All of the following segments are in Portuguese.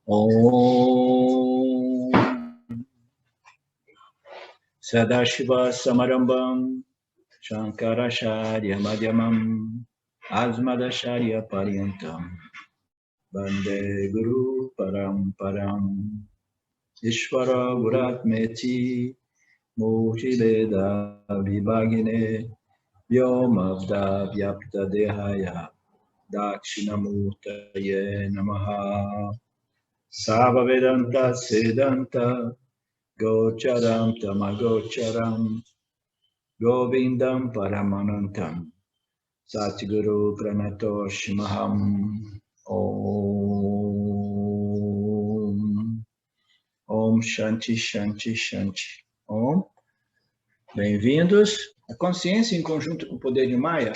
Om Sadashiva Samarambam Shankaracharya Madhyamam Asmadacharya Paryantam Bande Guru Paramparam Ishvara Guratmeti Murti Veda Vibhagine Vyomavda Vyapta Dehaya Dakshinamurtaye Namaha Sava Vedanta Siddhanta Gocharam Tamagocharam Govindam Paramanantam Satguru Pranatoshimaham Om Om Shanti Shanti Shanti Om. Bem-vindos. A consciência em conjunto com o poder de Maya,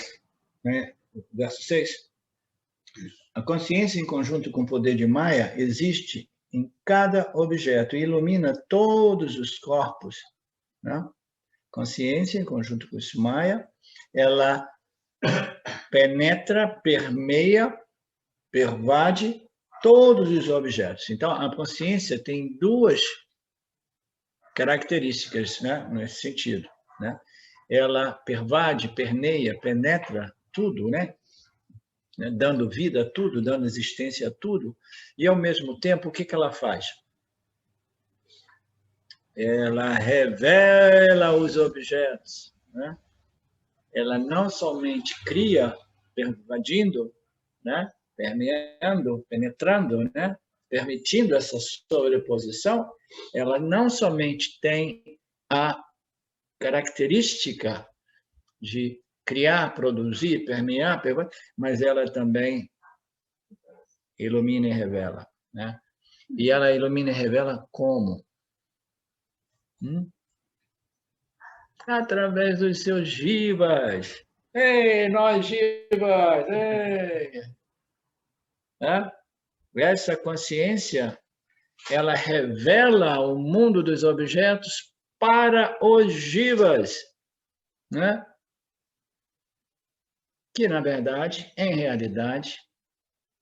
né? Verso 6. A consciência em conjunto com o poder de Maya existe em cada objeto e ilumina todos os corpos, né? Consciência em conjunto com esse Maya, ela penetra, permeia, pervade todos os objetos. Então, a consciência tem duas características, né, nesse sentido, né? Ela pervade, permeia, penetra tudo, né? Dando vida a tudo, dando existência a tudo, e ao mesmo tempo, o que ela faz? Ela revela os objetos, né? Ela não somente cria, pervadindo, né? Permeando, penetrando, né? Permitindo essa sobreposição, ela não somente tem a característica de criar, produzir, permear, mas ela também ilumina e revela, né? E ela ilumina e revela como? Através dos seus jivas. Ei, nós jivas! Ei! Né? Essa consciência, ela revela o mundo dos objetos para os jivas, né? Que, na verdade, em realidade,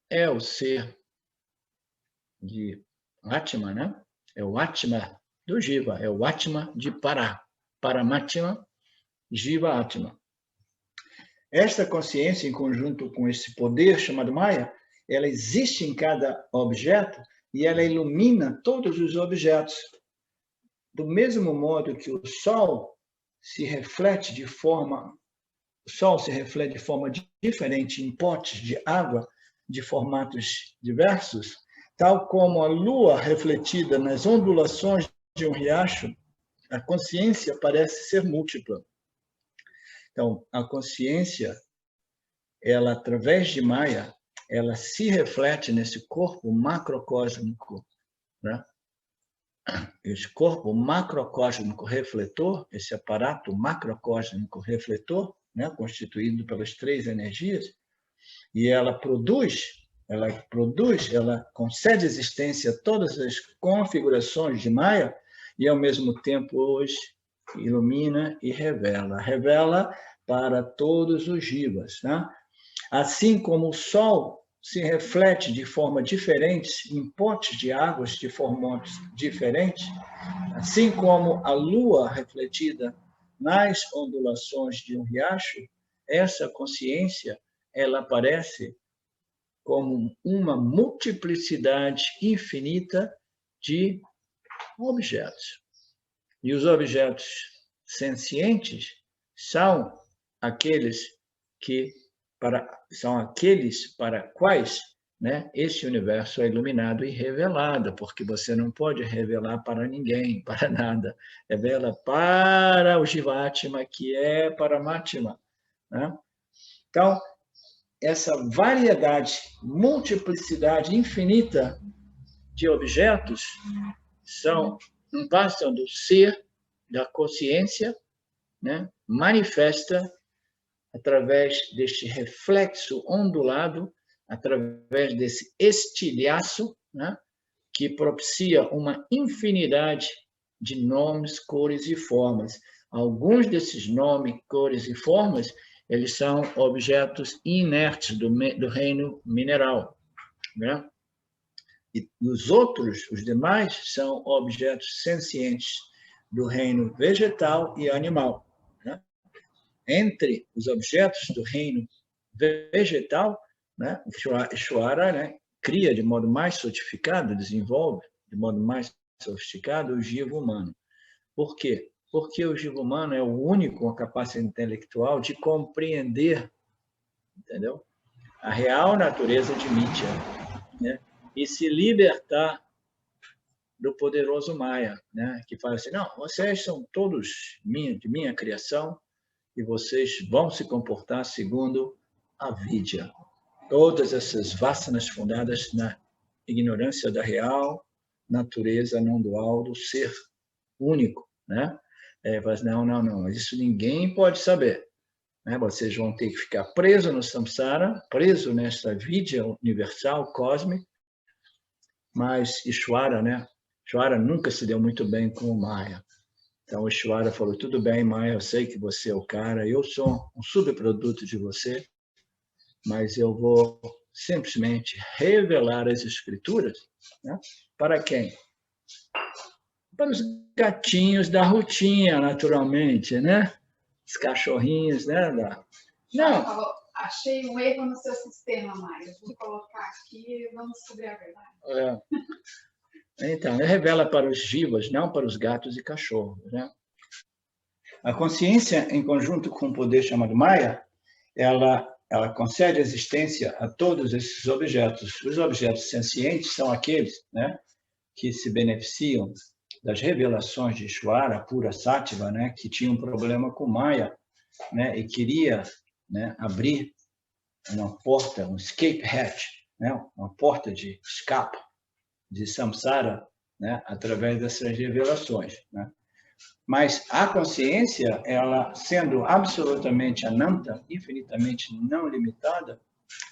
é o ser de Atma, né? É o Atma do Jiva, é o Atma de Paramatma, Jiva Atma. Esta consciência, em conjunto com esse poder chamado Maya, ela existe em cada objeto e ela ilumina todos os objetos. Do mesmo modo que o Sol se reflete de forma diferente em potes de água de formatos diversos, tal como a lua refletida nas ondulações de um riacho, a consciência parece ser múltipla. Então, a consciência, ela, através de Maya, ela se reflete nesse corpo macrocósmico, né? Esse corpo macrocósmico refletor, esse aparato macrocósmico refletor, né, constituído pelas três energias, e ela concede existência a todas as configurações de Maya e, ao mesmo tempo, hoje ilumina e revela para todos os jivas, né? Assim como o Sol se reflete de forma diferente em potes de águas de formatos diferentes, assim como a Lua refletida nas ondulações de um riacho, essa consciência, ela aparece como uma multiplicidade infinita de objetos. E os objetos sencientes são aqueles para quais, né, esse universo é iluminado e revelado, porque você não pode revelar para ninguém, para nada. Revela para o Jivatma, que é Paramatma, né? Então, essa variedade, multiplicidade infinita de objetos não passam do ser, da consciência, né? Manifesta através deste reflexo ondulado, através desse estilhaço, né? Que propicia uma infinidade de nomes, cores e formas. Alguns desses nomes, cores e formas, eles são objetos inertes do reino mineral, né? E os outros, os demais, são objetos sencientes do reino vegetal e animal. Né? Entre os objetos do reino vegetal, né, o Ishvara, né, cria de modo mais sofisticado, desenvolve de modo mais sofisticado o jiva humano. Por quê? Porque o jiva humano é o único com a capacidade intelectual de compreender, entendeu? A real natureza de Mitya, né? E se libertar do poderoso Maya, né? Que fala assim, não, vocês são todos de minha criação e vocês vão se comportar segundo a Vidya. Todas essas vasanas fundadas na ignorância da real natureza não dual do ser único, né? Mas não, isso ninguém pode saber. Né? Vocês vão ter que ficar presos no samsara, preso nesta vidya universal, cósmica, mas Ishvara, né? Ishvara nunca se deu muito bem com o Maya. Então, o Ishvara falou, tudo bem, Maya, eu sei que você é o cara, eu sou um subproduto de você, mas eu vou simplesmente revelar as escrituras, né? Para quem? Para os gatinhos da rotina, naturalmente, né? Os cachorrinhos, né? Não. Achei um erro no seu sistema, Maia. Vou colocar aqui e vamos descobrir a verdade. Então, ele revela para os jivas, não para os gatos e cachorros, né? A consciência, em conjunto com o poder chamado Maya, ela concede existência a todos esses objetos. Os objetos sencientes são aqueles, né, que se beneficiam das revelações de Ishvara, pura Sattva, né, que tinha um problema com Maya, né, e queria, né, abrir uma porta, um escape hatch, né, uma porta de escape de samsara, né, através dessas revelações, né? Mas a consciência, ela sendo absolutamente ananta, infinitamente não limitada,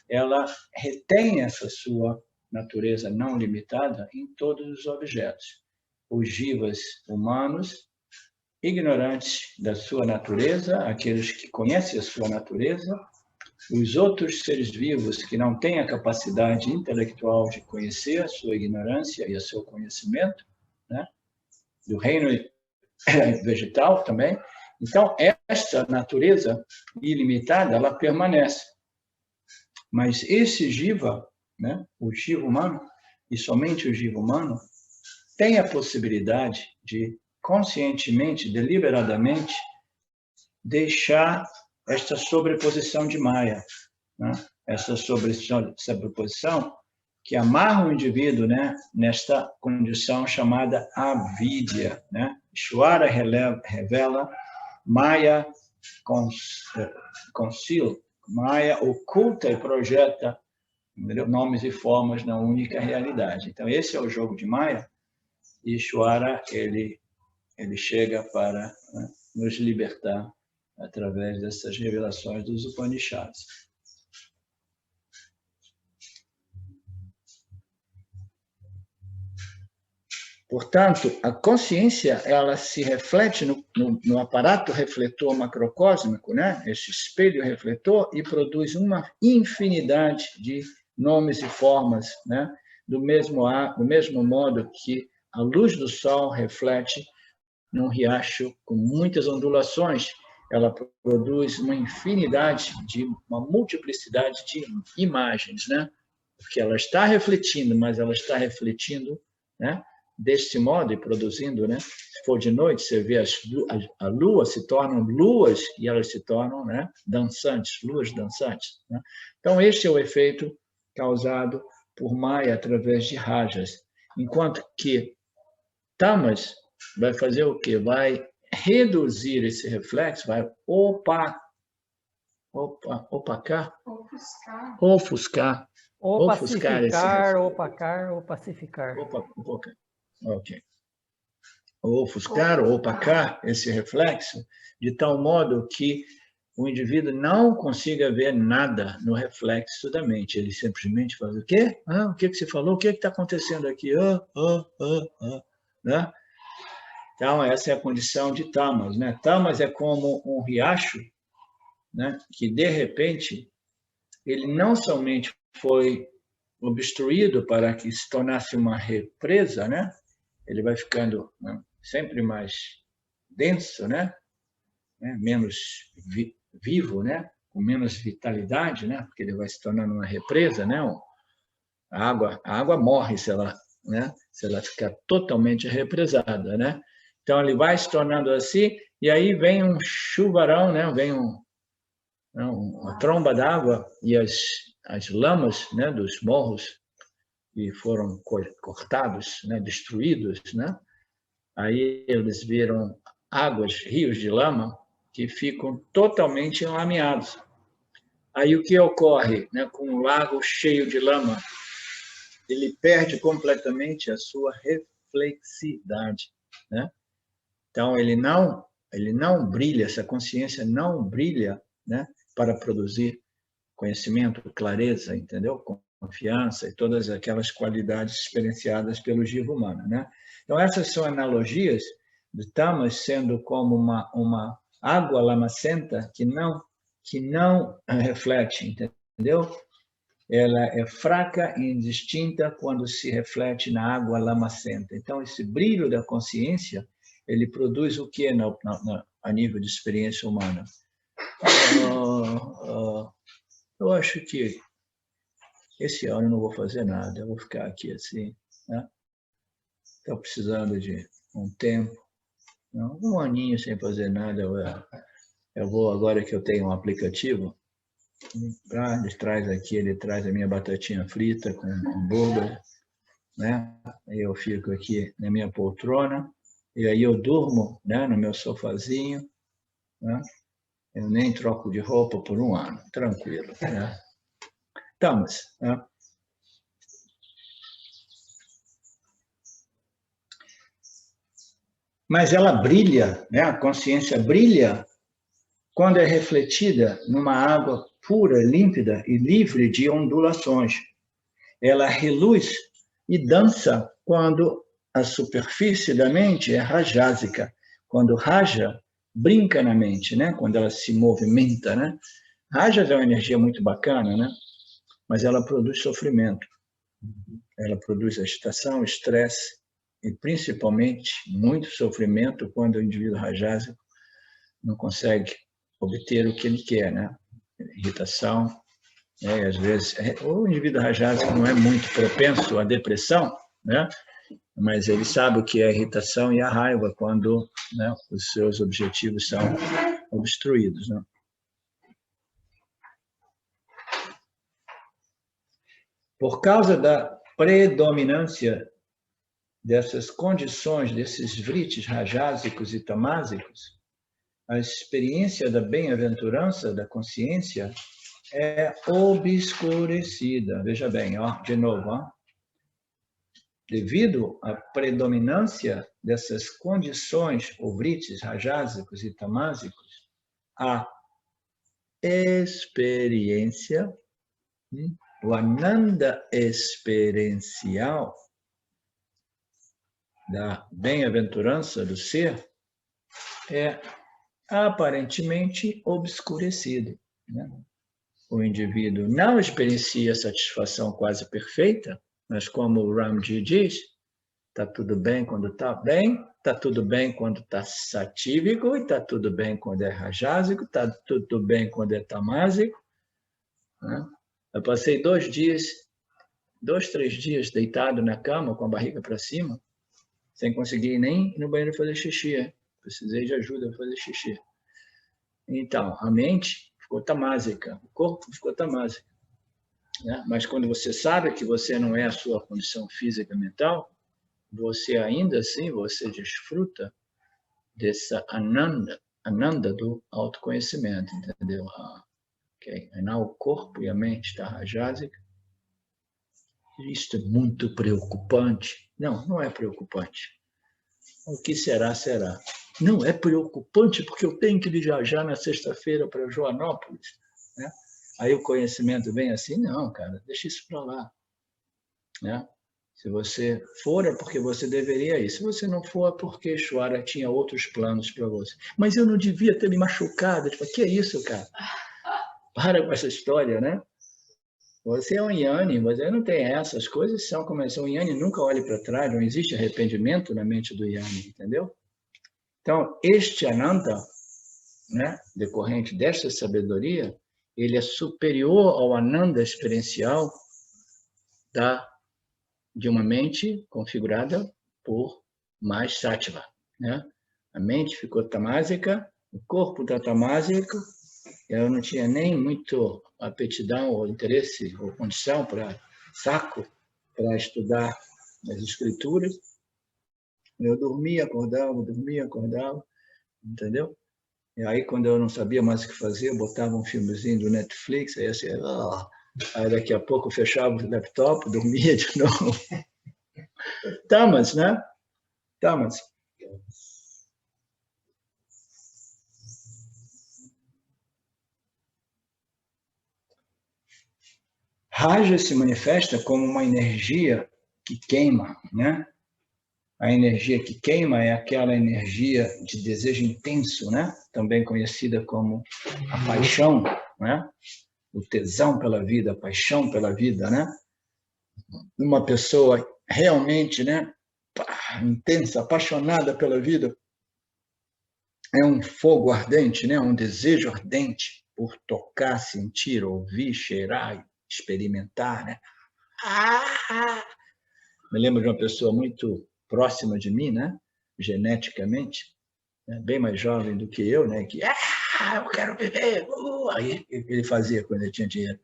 ela retém essa sua natureza não limitada em todos os objetos. Os jivas humanos, ignorantes da sua natureza, aqueles que conhecem a sua natureza, os outros seres vivos que não têm a capacidade intelectual de conhecer a sua ignorância e o seu conhecimento, né? Do reino vegetal também. Então, esta natureza ilimitada, ela permanece. Mas esse jiva, né, o jiva humano, e somente o jiva humano, tem a possibilidade de, conscientemente, deliberadamente, deixar esta sobreposição de Maya, né? Essa sobreposição que amarra o indivíduo, né, nesta condição chamada avidya, né? Ishvara revela, Maya conceal, Maya oculta e projeta, entendeu? Nomes e formas na única realidade. Então, esse é o jogo de Maya, e Ishvara, ele chega para, né, nos libertar através dessas revelações dos Upanishads. Portanto, a consciência, ela se reflete no aparato refletor macrocósmico, né? Esse espelho refletor, e produz uma infinidade de nomes e formas, né? Do mesmo modo que a luz do sol reflete num riacho com muitas ondulações, ela produz uma infinidade uma multiplicidade de imagens, né? Porque ela está refletindo, mas ela está refletindo, né, deste modo e produzindo, né? Se for de noite, você vê a lua se tornam luas e elas se tornam, né, dançantes, luas dançantes, né? Então, este é o efeito causado por Maya através de rajas, enquanto que Tamas vai fazer o quê? Vai reduzir esse reflexo, vai opacar, ofuscar opacar ou pacificar. Ok. Ofuscar ou opacar esse reflexo de tal modo que o indivíduo não consiga ver nada no reflexo da mente. Ele simplesmente faz o quê? O que você falou? O que está acontecendo aqui? Né? Então, essa é a condição de tamas, né? Tamas é como um riacho, né, que, de repente, ele não somente foi obstruído para que se tornasse uma represa, né? Ele vai ficando, né, sempre mais denso, né? Menos vivo, né? Com menos vitalidade, né? Porque ele vai se tornando uma represa, né? A água morre se ela, né? Se ela ficar totalmente represada, né? Então ele vai se tornando assim e aí vem um chuvarão, né? Vem uma tromba d'água e as lamas, né? Dos morros que foram cortados, né? Destruídos, né? Aí eles viram águas, rios de lama que ficam totalmente enlameados. Aí o que ocorre, né, com um lago cheio de lama? Ele perde completamente a sua reflexidade, né? Então ele não brilha, essa consciência não brilha, né, para produzir conhecimento, clareza, entendeu? Confiança e todas aquelas qualidades experienciadas pelo jiva humano, né? Então essas são analogias de tamas sendo como uma água lamacenta que não reflete, entendeu? Ela é fraca e indistinta quando se reflete na água lamacenta. Então, esse brilho da consciência, ele produz o que a nível de experiência humana? Eu acho que esse ano eu não vou fazer nada, eu vou ficar aqui assim, né? Estou precisando de um tempo, um aninho sem fazer nada. Eu vou, agora que eu tenho um aplicativo, ele traz a minha batatinha frita com hambúrguer, né? Eu fico aqui na minha poltrona e aí eu durmo, né, no meu sofazinho, né? Eu nem troco de roupa por um ano, tranquilo, né? Estamos, né? Mas ela brilha, né? A consciência brilha quando é refletida numa água pura, límpida e livre de ondulações. Ela reluz e dança quando a superfície da mente é rajásica. Quando raja, brinca na mente, né? Quando ela se movimenta, né? Rajas é uma energia muito bacana, né? Mas ela produz sofrimento. Ela produz agitação, estresse e, principalmente, muito sofrimento quando o indivíduo rajásico não consegue obter o que ele quer, né? Irritação, né? Às vezes, o indivíduo rajásico não é muito propenso à depressão, né? Mas ele sabe o que é a irritação e a raiva quando, né, os seus objetivos são obstruídos, né? Por causa da predominância dessas condições, desses vritis rajásicos e tamásicos, a experiência da bem-aventurança da consciência é obscurecida. Veja bem, ó, de novo, ó. Devido à predominância dessas condições, ou vritis rajásicos e tamásicos, a experiência, o ananda experiencial da bem-aventurança do ser é aparentemente obscurecido, né? O indivíduo não experiencia satisfação quase perfeita, mas como o Ramji diz, está tudo bem quando está bem, está tudo bem quando está satívico, e está tudo bem quando é rajásico, está tudo bem quando é tamásico, né? Eu passei 2, 3 dias deitado na cama com a barriga para cima, sem conseguir nem ir no banheiro fazer xixi. Precisei de ajuda para fazer xixi. Então, a mente ficou tamásica, o corpo ficou tamásico, né? Mas quando você sabe que você não é a sua condição física e mental, você ainda assim, você desfruta dessa ananda do autoconhecimento, entendeu? Okay. O corpo e a mente está rajásica. Isto é muito preocupante. Não, não é preocupante. O que será, será. Não é preocupante porque eu tenho que viajar na sexta-feira para Joanópolis, né? Aí o conhecimento vem assim, não, cara, deixa isso para lá, né? Se você for, é porque você deveria ir. Se você não for, é porque Shwara tinha outros planos para você. Mas eu não devia ter me machucado. Tipo, que é isso, cara? Para com essa história, né? Você é um Yanni, você não tem essa. As coisas são como são. O Yanni nunca olha para trás, não existe arrependimento na mente do Yanni, entendeu? Então, este Ananda, né, decorrente desta sabedoria, ele é superior ao Ananda experiencial de uma mente configurada por mais sattva, né? A mente ficou tamásica, o corpo está tamásico, eu não tinha nem muito aptidão ou interesse ou condição saco para estudar as escrituras. Eu dormia, acordava, entendeu? E aí, quando eu não sabia mais o que fazer, eu botava um filmezinho do Netflix, aí assim, aí daqui a pouco eu fechava o laptop, dormia de novo. Tamas, né? Tamas. Raja se manifesta como uma energia que queima, né? A energia que queima é aquela energia de desejo intenso, né? Também conhecida como a paixão, né? O tesão pela vida, a paixão pela vida, né? Uma pessoa realmente, né? Intensa, apaixonada pela vida, é um fogo ardente, né? Um desejo ardente por tocar, sentir, ouvir, cheirar, experimentar, né? Me lembro de uma pessoa muito próxima de mim, né? Geneticamente, né? Bem mais jovem do que eu, né? Que eu quero viver. Aí ele fazia quando ele tinha dinheiro.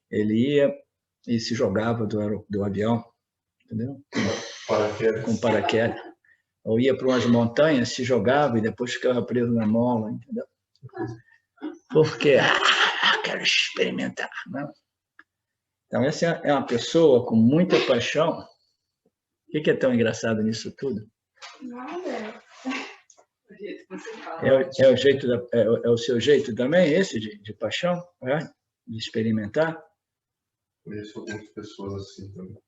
Ele ia e se jogava do avião, entendeu? Com paraquedas. Ou ia para umas montanhas, se jogava e depois ficava preso na mola, entendeu? Porque quero experimentar, não? Então, essa é uma pessoa com muita paixão. O que é tão engraçado nisso tudo? Nada. É o seu jeito também, esse de paixão, é? De experimentar? Conheço algumas pessoas assim também.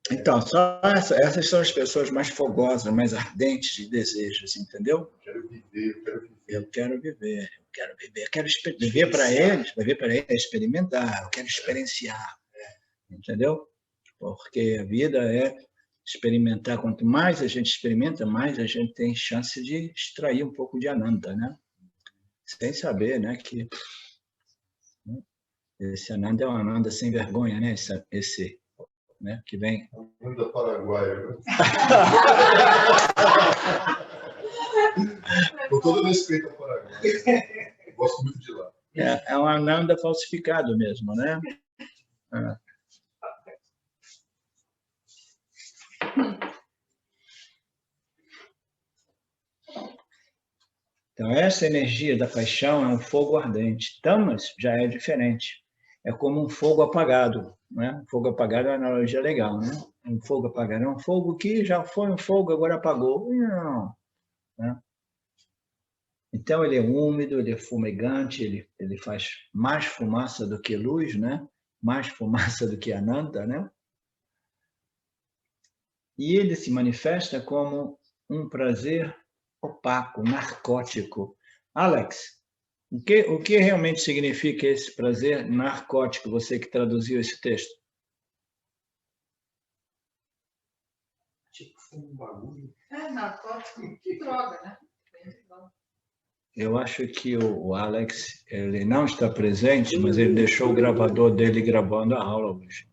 Então, só essas são as pessoas mais fogosas, mais ardentes de desejos, entendeu? Eu quero viver. Eu quero viver para eles é experimentar, eu quero experienciar, entendeu? Porque a vida é experimentar. Quanto mais a gente experimenta, mais a gente tem chance de extrair um pouco de Ananda, né? Sem saber, né, que esse Ananda é um Ananda sem vergonha, né? Esse né, que vem. Ananda paraguaia. Com todo respeito ao Paraguai. Eu gosto muito de lá. É um Ananda falsificado mesmo, né? Então, essa energia da paixão é um fogo ardente. Tamas já é diferente. É como um fogo apagado, né? Um fogo apagado é uma analogia legal, né? Um fogo apagado é um fogo que já foi um fogo, agora apagou. Não, né? Então, ele é úmido, ele é fumegante, ele faz mais fumaça do que luz, né? Mais fumaça do que Ananda, né? E ele se manifesta como um prazer opaco, narcótico. Alex, o que realmente significa esse prazer narcótico, você que traduziu esse texto? Tipo um bagulho. Narcótico, que droga, né? Eu acho que o Alex ele não está presente, mas ele deixou o gravador dele gravando a aula hoje.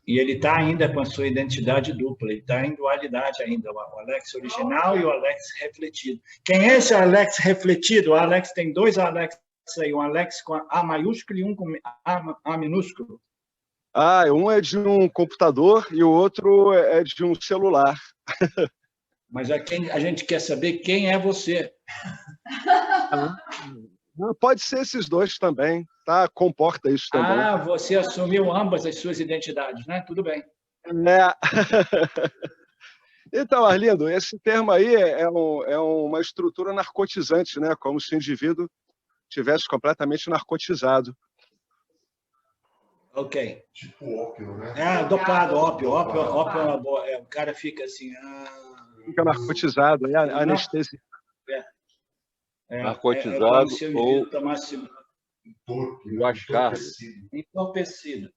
E ele está ainda com a sua identidade dupla, ele está em dualidade ainda, o Alex original e o Alex refletido. Quem é esse Alex refletido? O Alex tem dois Alex aí, um Alex com A maiúsculo e um com A minúsculo. Um é de um computador e o outro é de um celular. Mas a gente quer saber quem é você. Pode ser esses dois também, tá? Comporta isso também. Você assumiu ambas as suas identidades, né? Tudo bem. Então, Arlindo, esse termo aí é uma estrutura narcotizante, né? Como se o indivíduo tivesse completamente narcotizado. Ok. Tipo ópio, né? Dopado, ópio é uma boa. O cara fica assim... Fica narcotizado, anestesia. Narcotizado se o ou... tomasse Torto, entorpecido.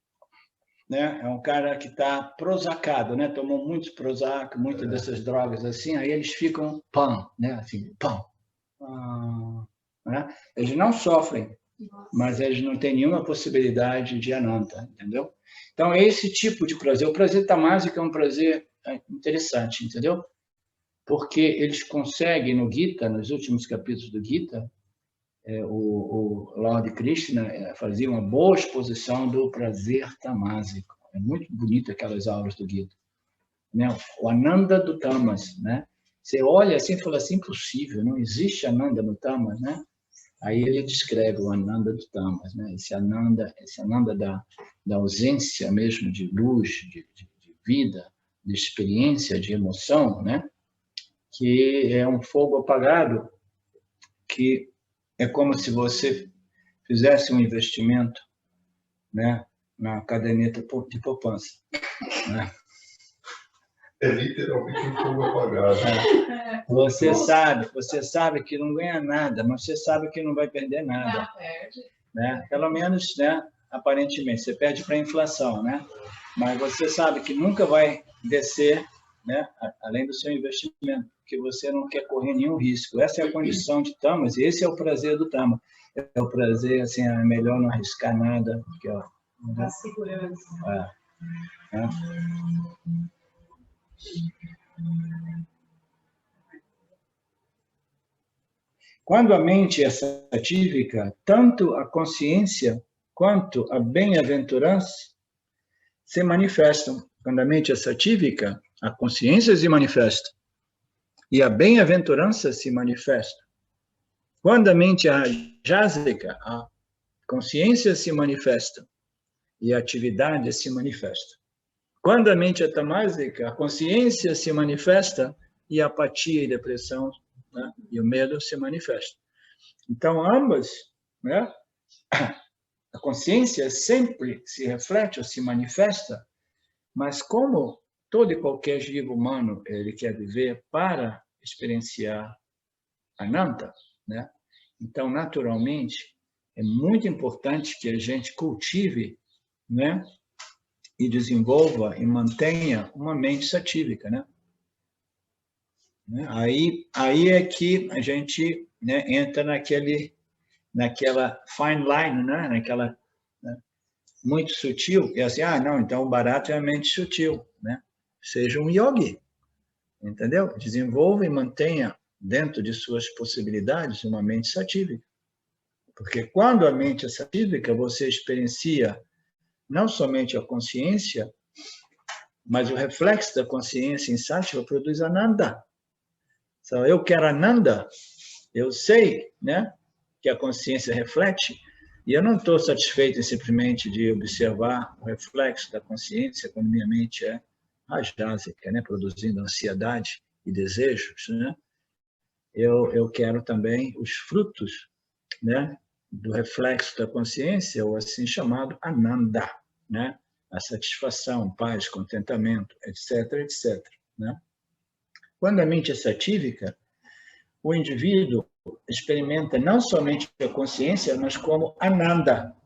Né? É um cara que está prosacado, né? Tomou muito Prozac, muitas dessas drogas assim, aí eles ficam pam, né? Assim, pam. Né? Eles não sofrem, mas eles não têm nenhuma possibilidade de ananta, entendeu? Então, é esse tipo de prazer. O prazer tamásico é um prazer interessante, entendeu? Porque eles conseguem, no Gita, nos últimos capítulos do Gita, o Lord Krishna fazia uma boa exposição do prazer tamásico. É muito bonito aquelas aulas do Gita. Né? O Ananda do Tamas. Né? Você olha assim e fala assim, impossível, não existe Ananda no Tamas. Né? Aí ele descreve o Ananda do Tamas. Né? Esse Ananda da ausência mesmo de luz, de vida, de experiência, de emoção, né? Que é um fogo apagado, que é como se você fizesse um investimento, né, na caderneta de poupança. Né? É literalmente um fogo apagado. Você sabe que não ganha nada, mas você sabe que não vai perder nada. Não perde. Né? Pelo menos, né, aparentemente, você perde para a inflação, né? Mas você sabe que nunca vai descer, né, além do seu investimento, porque você não quer correr nenhum risco. Essa é a condição de Tamas, e esse é o prazer do Tama. É o prazer, assim, é melhor não arriscar nada, porque a segurança. Quando a mente é satívica, tanto a consciência quanto a bem-aventurança se manifestam. Quando a mente é satívica, a consciência se manifesta e a bem-aventurança se manifesta. Quando a mente é jásica, a consciência se manifesta e a atividade se manifesta. Quando a mente é tamásica, a consciência se manifesta e a apatia e depressão, né, e o medo se manifestam. Então, ambas, né, a consciência sempre se reflete ou se manifesta, mas como todo e qualquer vivo humano ele quer viver para experienciar Ananta, né? Então, naturalmente, é muito importante que a gente cultive, né, e desenvolva e mantenha uma mente satívica, né? Aí é que a gente, né, entra naquela fine line, né? Naquela, né, muito sutil, e assim, não, então o barato é a mente sutil, né? Seja um yogi, entendeu? Desenvolva e mantenha dentro de suas possibilidades uma mente satívica. Porque quando a mente é satívica, você experiencia não somente a consciência, mas o reflexo da consciência em sátiva produz ananda. Então, eu quero ananda, eu sei, né, que a consciência reflete, e eu não estou satisfeito em simplesmente de observar o reflexo da consciência quando minha mente é rajásica, né, produzindo ansiedade e desejos, né? Eu quero também os frutos, né, do reflexo da consciência, ou assim chamado ananda, né? A satisfação, paz, contentamento, etc., etc., né? Quando a mente é satívica, o indivíduo experimenta não somente a consciência, mas como ananda.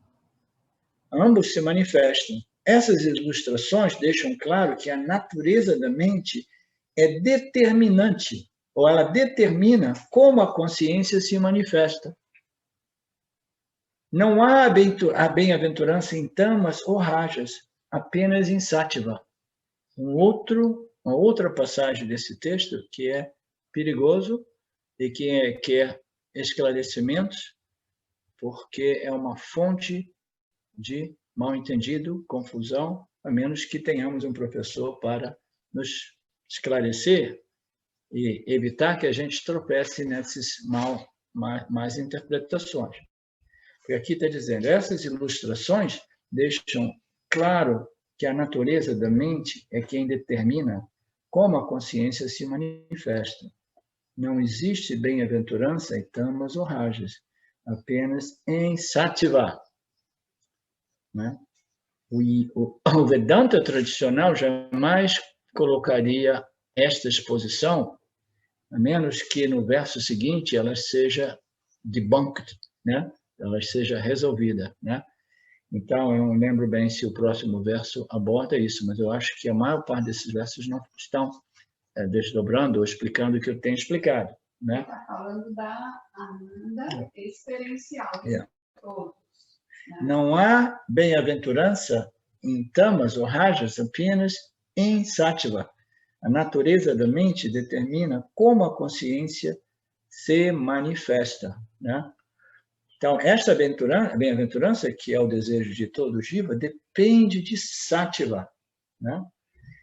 Ambos se manifestam. Essas ilustrações deixam claro que a natureza da mente é determinante, ou ela determina como a consciência se manifesta. Não há a bem-aventurança em tamas ou rajas, apenas em sátiva. Uma outra passagem desse texto que é perigoso e que quer esclarecimentos, porque é uma fonte de mal-entendido, confusão, a menos que tenhamos um professor para nos esclarecer e evitar que a gente tropece nessas más interpretações. Porque aqui está dizendo, essas ilustrações deixam claro que a natureza da mente é quem determina como a consciência se manifesta. Não existe bem-aventurança em tamas ou rajas, apenas em sattva. Né? O Vedanta tradicional jamais colocaria esta exposição, a menos que no verso seguinte ela seja debunked, né? ela seja resolvida, né? Então, eu não lembro bem se o próximo verso aborda isso, mas eu acho que a maior parte desses versos não estão desdobrando ou explicando o que eu tenho explicado, né? Está falando da Ananda experiencial de todos. Né? Não há bem-aventurança em tamas ou rajas, apenas em sattva. A natureza da mente determina como a consciência se manifesta, né? Então, esta bem-aventurança, que é o desejo de todo jiva, depende de sattva, né?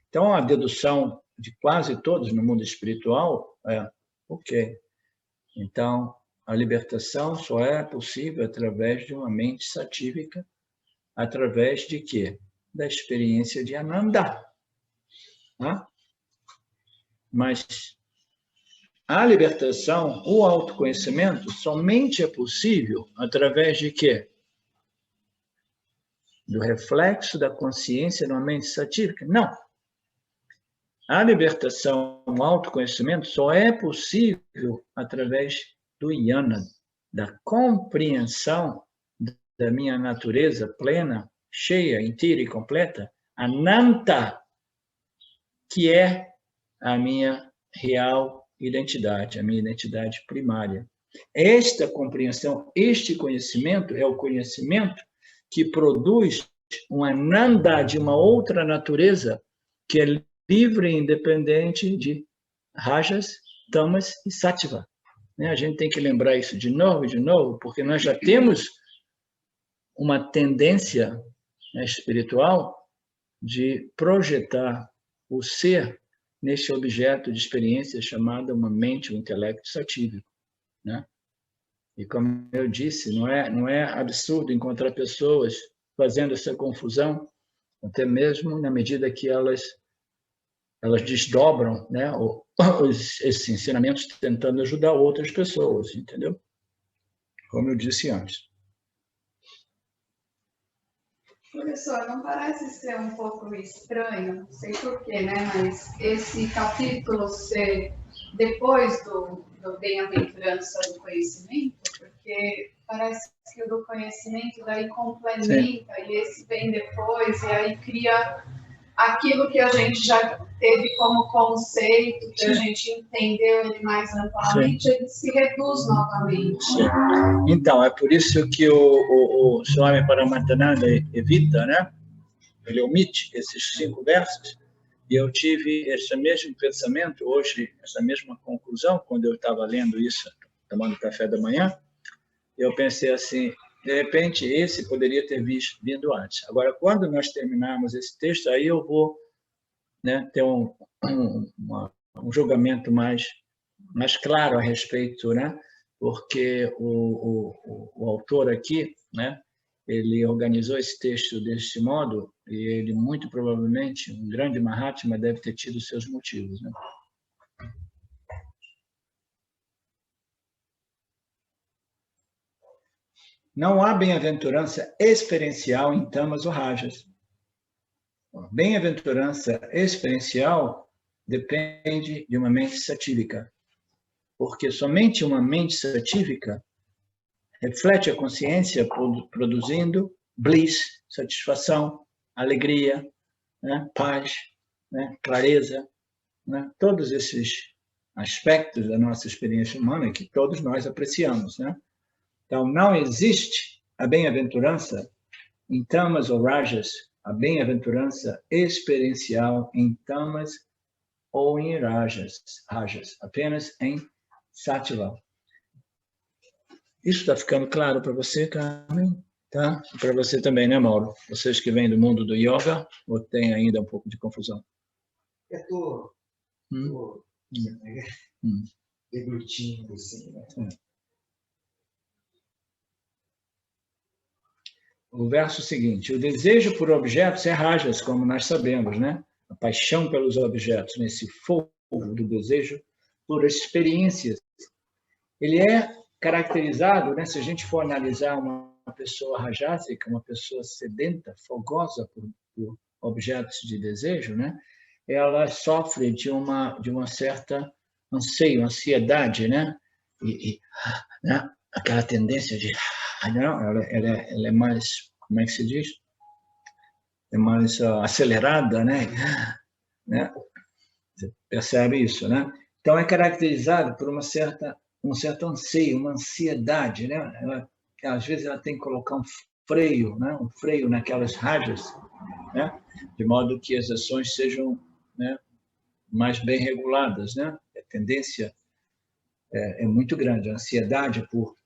Então, a dedução de quase todos no mundo espiritual é, ok, então, a libertação só é possível através de uma mente satívica, através de quê? Da experiência de Ananda. Né? Mas a libertação, o autoconhecimento, somente é possível através de quê? Do reflexo da consciência numa mente satívica? Não. A libertação, o autoconhecimento, só é possível através do jnana, da compreensão da minha natureza plena, cheia, inteira e completa, ananta, que é a minha real identidade, a minha identidade primária. Esta compreensão, este conhecimento é o conhecimento que produz um ananda de uma outra natureza que é livre e independente de rajas, tamas e sattva. A gente tem que lembrar isso de novo, porque nós já temos uma tendência espiritual de projetar o ser neste objeto de experiência chamado uma mente, um intelecto satívico, né? E como eu disse, não é absurdo encontrar pessoas fazendo essa confusão, até mesmo na medida que elas desdobram, né, esses ensinamentos tentando ajudar outras pessoas, entendeu? Como eu disse antes. Professor, não parece ser um pouco estranho, não sei porquê, né? Mas esse capítulo ser depois do bem-aventurança do conhecimento, porque parece que o do conhecimento daí complementa, sim, e esse vem depois, e aí cria aquilo que a gente já teve como conceito, que sim, a gente entendeu ele mais amplamente, sim, ele se reduz novamente. Sim. Então, é por isso que o Swami Paramatmananda evita, né? Ele omite esses 5 versos, e eu tive esse mesmo pensamento hoje, essa mesma conclusão, quando eu estava lendo isso, tomando café da manhã, eu pensei assim, de repente, esse poderia ter vindo antes. Agora, quando nós terminarmos esse texto, aí eu vou, né, ter um julgamento mais claro a respeito, né? Porque o autor aqui, né, ele organizou esse texto desse modo e ele, muito provavelmente, um grande Mahatma deve ter tido seus motivos, né? Não há bem-aventurança experiencial em tamas ou rajas. Bem-aventurança experiencial depende de uma mente satívica, porque somente uma mente satívica reflete a consciência produzindo bliss, satisfação, alegria, né, paz, né, clareza, né, todos esses aspectos da nossa experiência humana que todos nós apreciamos, né? Então, não existe a bem-aventurança em tamas ou rajas, a bem-aventurança experiencial em tamas ou em rajas, apenas em sattva. Isso está ficando claro para você, Carmen? Tá? E para você também, né, Mauro? Vocês que vêm do mundo do yoga, ou tem ainda um pouco de confusão? Eu estou deglutindo, assim, né? O verso seguinte: o desejo por objetos é rajas, como nós sabemos, né? A paixão pelos objetos, nesse fogo do desejo por experiências. Ele é caracterizado, né, se a gente for analisar uma pessoa rajásica, uma pessoa sedenta, fogosa por objetos de desejo, né, ela sofre de uma certa anseio, ansiedade, né, né, aquela tendência de... Não, ela é mais, como é que se diz? É mais acelerada, né? Você percebe isso, né? Então, é caracterizado por um certo anseio, uma ansiedade, né? Às vezes, ela tem que colocar um freio, né? Um freio naquelas rajas, né? De modo que as ações sejam, né, mais bem reguladas, né? A tendência é muito grande, a ansiedade por,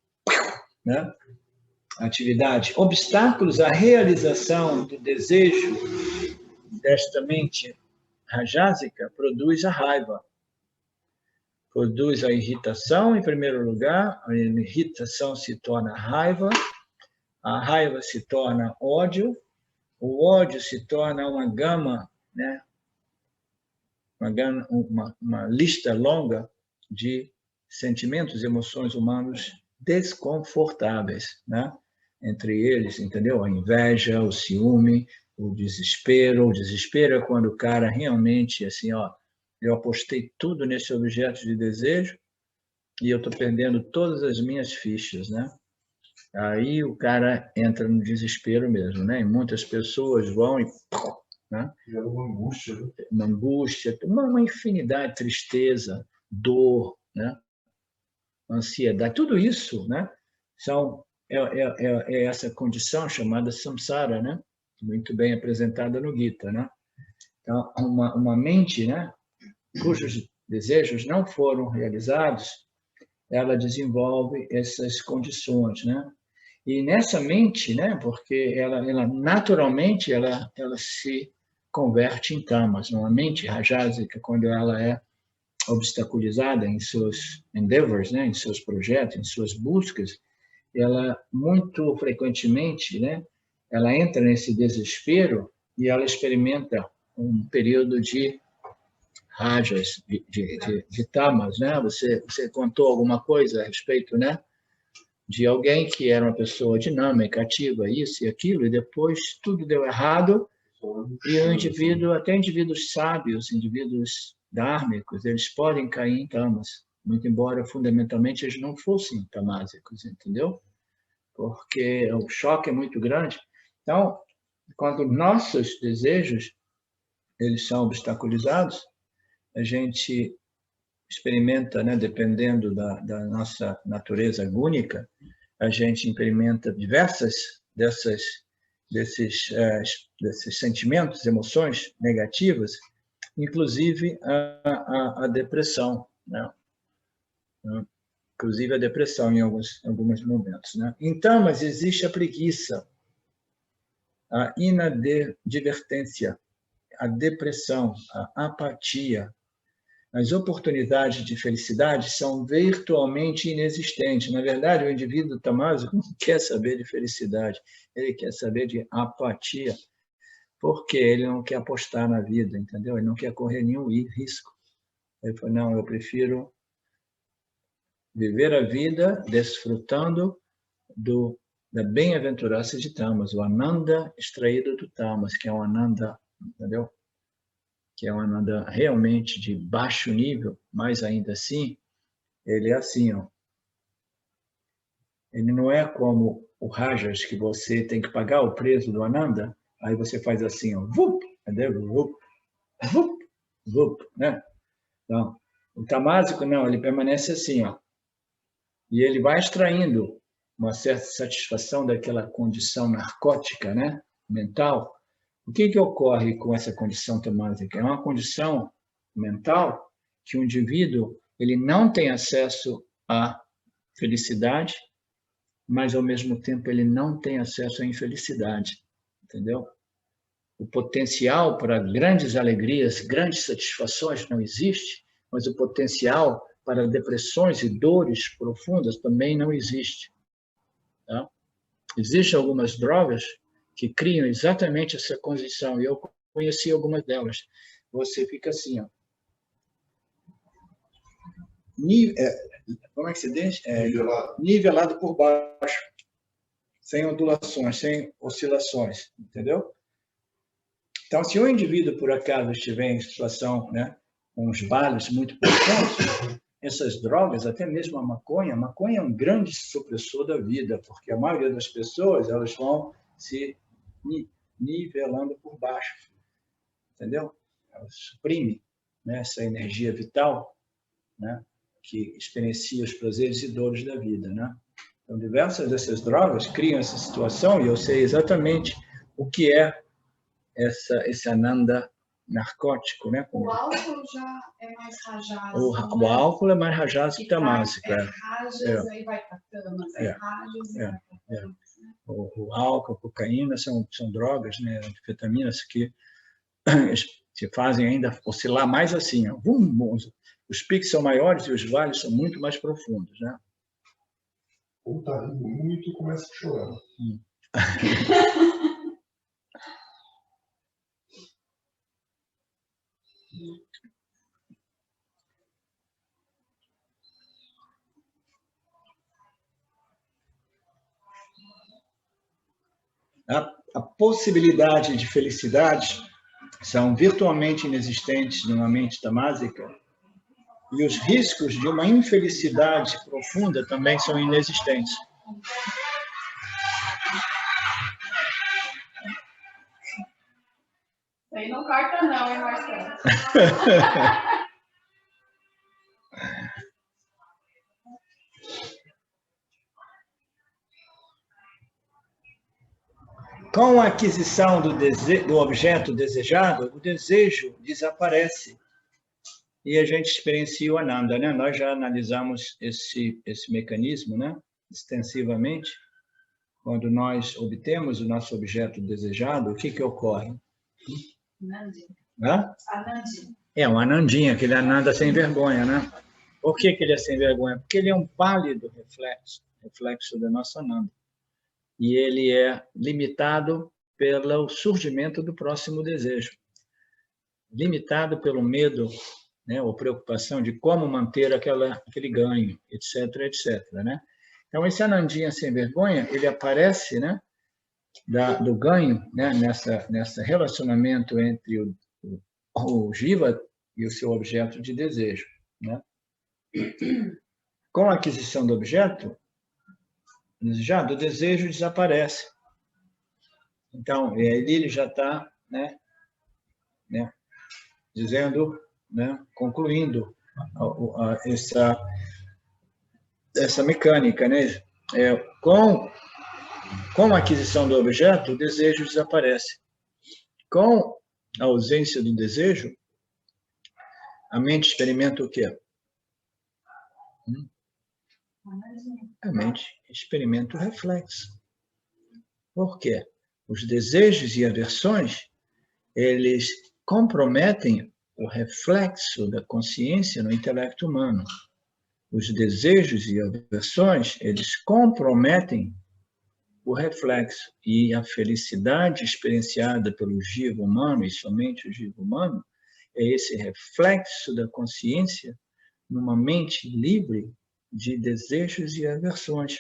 né, atividade. Obstáculos à realização do desejo desta mente rajásica produz a raiva. Produz a irritação, em primeiro lugar, a irritação se torna raiva, a raiva se torna ódio, o ódio se torna uma gama, né? Uma lista longa de sentimentos e emoções humanos desconfortáveis, né? Entre eles, entendeu? A inveja, o ciúme, o desespero. O desespero é quando o cara realmente, assim, ó, eu apostei tudo nesse objeto de desejo e eu estou perdendo todas as minhas fichas, né? Aí o cara entra no desespero mesmo, né? E muitas pessoas vão e... né? Gera uma angústia, né? Uma angústia, uma infinidade, tristeza, dor, né? Ansiedade, tudo isso, né? É essa condição chamada samsara, né? Muito bem apresentada no Gita, né? Então, uma mente, né, cujos desejos não foram realizados, ela desenvolve essas condições, né? E nessa mente, né, porque ela naturalmente ela se converte em tamas. Uma mente rajásica, quando ela é obstaculizada em seus endeavors, né, em seus projetos, em suas buscas, ela muito frequentemente, né, ela entra nesse desespero e ela experimenta um período de rajas, de tamas, né? Você contou alguma coisa a respeito, né, de alguém que era uma pessoa dinâmica, ativa, isso e aquilo, e depois tudo deu errado, e o indivíduo, até indivíduos sábios, indivíduos dármicos, eles podem cair em tamas, muito embora fundamentalmente eles não fossem tamásicos, entendeu? Porque o choque é muito grande. Então, quando nossos desejos eles são obstaculizados, a gente experimenta, né, dependendo da nossa natureza gúnica, a gente experimenta diversas desses sentimentos, emoções negativas, inclusive a depressão, né? Inclusive a depressão em alguns momentos, né? Então, mas existe a preguiça, a inadvertência, a depressão, a apatia. As oportunidades de felicidade são virtualmente inexistentes. Na verdade, o indivíduo tamásico não quer saber de felicidade, ele quer saber de apatia, porque ele não quer apostar na vida, entendeu? Ele não quer correr nenhum risco. Ele falou, não, eu prefiro viver a vida desfrutando da bem-aventurança de tamas, o ananda extraído do tamas, que é um ananda, entendeu? Que é um ananda realmente de baixo nível, mas ainda assim, ele é assim, ó. Ele não é como o rajas, que você tem que pagar o preço do ananda, aí você faz assim, ó, vup, entendeu? Vup, vup, vup, né? Então, o tamásico, não, ele permanece assim, ó. E ele vai extraindo uma certa satisfação daquela condição narcótica, né? Mental. O que ocorre com essa condição tamásica? É uma condição mental que o indivíduo ele não tem acesso à felicidade, mas, ao mesmo tempo, ele não tem acesso à infelicidade, entendeu? O potencial para grandes alegrias, grandes satisfações não existe, mas o potencial para depressões e dores profundas também não existe. Tá? Existem algumas drogas que criam exatamente essa condição, e eu conheci algumas delas. Você fica assim, ó. Como é que se diz? Nivelado por baixo, sem ondulações, sem oscilações, entendeu? Então, se o indivíduo, por acaso, estiver em situação, né, com uns vales muito profundos, essas drogas, até mesmo a maconha é um grande supressor da vida, porque a maioria das pessoas elas vão se nivelando por baixo, entendeu? Ela suprime, né, essa energia vital, né, que experiencia os prazeres e dores da vida, né? Então, diversas dessas drogas criam essa situação e eu sei exatamente o que é esse ananda narcótico, né? O álcool já é mais rajado. O álcool é mais rajado que tamásico. Rajas, aí vai para tamas, aí rajas, e vai para tamas. O álcool, a cocaína são drogas, né? Anfetaminas que te fazem ainda oscilar mais assim. Ó. Os picos são maiores e os vales são muito mais profundos, né? Ou tá rindo muito e começa a chorar. A possibilidade de felicidade são virtualmente inexistentes numa mente tamásica e os riscos de uma infelicidade profunda também são inexistentes. Isso aí não corta não, hein, Marcelo? Com a aquisição do objeto desejado, o desejo desaparece e a gente experiencia o Ananda, né? Nós já analisamos esse mecanismo, né? Extensivamente. Quando nós obtemos o nosso objeto desejado, o que ocorre? Anandi. Hã? Anandi. É um Anandinha, aquele Ananda sem vergonha, né? Por que ele é sem vergonha? Porque ele é um pálido reflexo da nossa Ananda. E ele é limitado pelo surgimento do próximo desejo, limitado pelo medo, né, ou preocupação de como manter aquele ganho, etc, etc, né? Então, esse Anandinha sem vergonha, ele aparece, né, do ganho, né, nessa relacionamento entre o Jiva e o seu objeto de desejo, né? Com a aquisição do objeto desejado, o desejo desaparece. Então, ele já está, né, dizendo, né, concluindo essa mecânica, né? Com a aquisição do objeto, o desejo desaparece. Com a ausência do desejo, a mente experimenta o quê? A mente experimenta o reflexo. Por quê? Os desejos e aversões, eles comprometem o reflexo da consciência no intelecto humano. Os desejos e aversões, eles comprometem o reflexo. E a felicidade experienciada pelo jiva humano, e somente o jiva humano, é esse reflexo da consciência numa mente livre de desejos e aversões,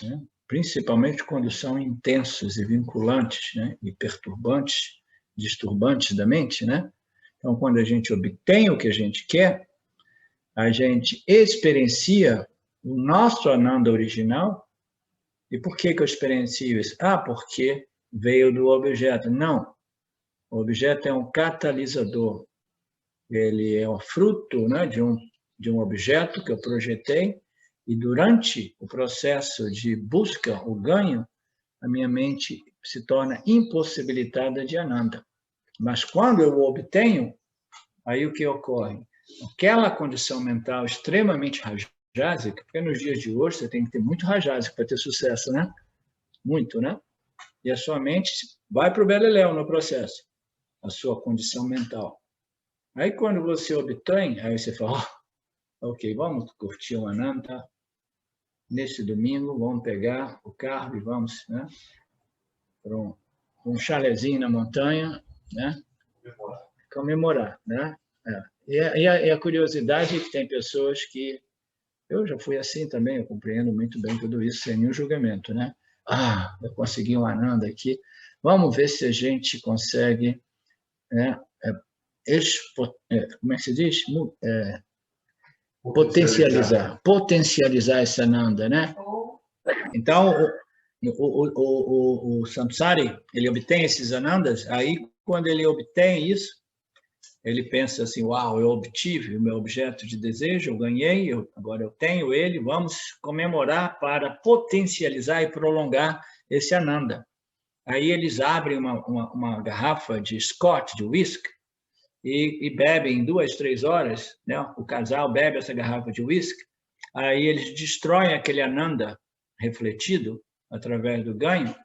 né? Principalmente quando são intensos e vinculantes, né? E perturbantes, disturbantes da mente, né? Então, quando a gente obtém o que a gente quer, a gente experiencia o nosso Ananda original. E por que eu experiencio isso? Porque veio do objeto. Não. O objeto é um catalisador. Ele é o fruto, né, de um objeto que eu projetei, e durante o processo de busca, o ganho, a minha mente se torna impossibilitada de Ananda. Mas quando eu o obtenho, aí o que ocorre? Aquela condição mental extremamente rajásica, porque nos dias de hoje você tem que ter muito rajásico para ter sucesso, né? Muito, né? E a sua mente vai para o beleléu no processo, a sua condição mental. Aí quando você obtém, aí você fala, ok, vamos curtir o Ananda, nesse domingo vamos pegar o carro e vamos, né, para um chalezinho na montanha, né, comemorar, né? E a curiosidade é que tem pessoas que, eu já fui assim também, eu compreendo muito bem tudo isso, sem nenhum julgamento, né? Eu consegui um Ananda aqui, vamos ver se a gente consegue, né, como é que se diz? Potencializar essa Ananda, né? Então, o Samsari, ele obtém esses Anandas, aí quando ele obtém isso, ele pensa assim, uau, eu obtive o meu objeto de desejo, eu ganhei, agora eu tenho ele, vamos comemorar para potencializar e prolongar esse Ananda. Aí eles abrem uma garrafa de Scotch, de whisky, e bebem em 2, 3 horas, né? O casal bebe essa garrafa de whisky, aí eles destroem aquele Ananda refletido através do ganho,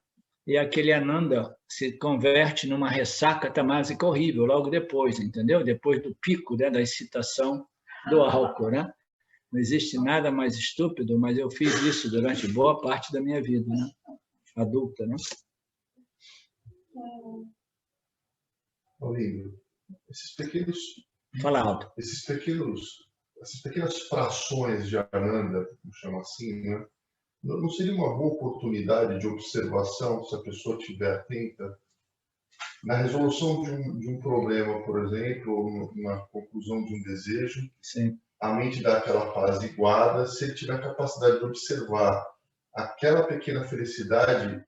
e aquele Ananda se converte numa ressaca tamásica horrível logo depois, entendeu? Depois do pico, né, da excitação do álcool, né? Não existe nada mais estúpido, mas eu fiz isso durante boa parte da minha vida, né? Adulta, né? Paulinho, esses pequenos... Fala alto. Essas pequenas frações de Ananda, vamos chamar assim, né? Não seria uma boa oportunidade de observação, se a pessoa estiver atenta, na resolução de um problema, por exemplo, ou na conclusão de um desejo? Sim. A mente dá aquela apaziguada, se ele tiver a capacidade de observar aquela pequena felicidade,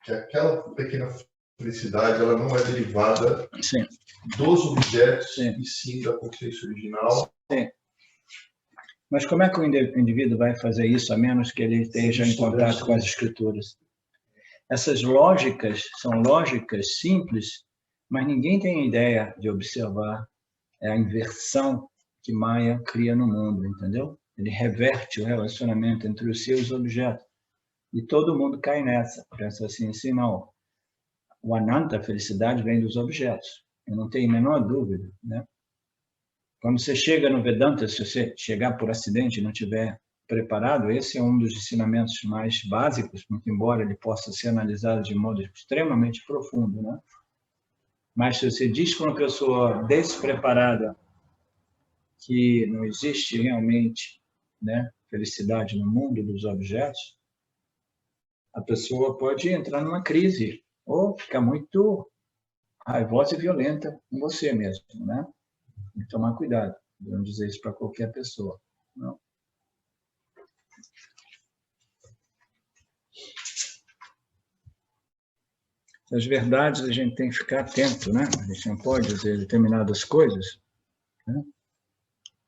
que aquela pequena felicidade ela não é derivada Sim. dos objetos, Sim. e sim da consciência original. Sim. Mas como é que o indivíduo vai fazer isso, a menos que ele esteja em contato com as escrituras? Essas lógicas são lógicas simples, mas ninguém tem ideia de observar a inversão que Maya cria no mundo, entendeu? Ele reverte o relacionamento entre os seus objetos. E todo mundo cai nessa. Pensa assim, não. O Ananta, a felicidade, vem dos objetos. Eu não tenho a menor dúvida, né? Quando você chega no Vedanta, se você chegar por acidente e não estiver preparado, esse é um dos ensinamentos mais básicos, muito embora ele possa ser analisado de modo extremamente profundo, né? Mas se você diz para uma pessoa despreparada que não existe realmente, né, felicidade no mundo dos objetos, a pessoa pode entrar numa crise ou ficar muito raivosa e violenta com você mesmo, né? Tem que tomar cuidado, não dizer isso para qualquer pessoa. Não. As verdades a gente tem que ficar atento, né? A gente não pode dizer determinadas coisas, né?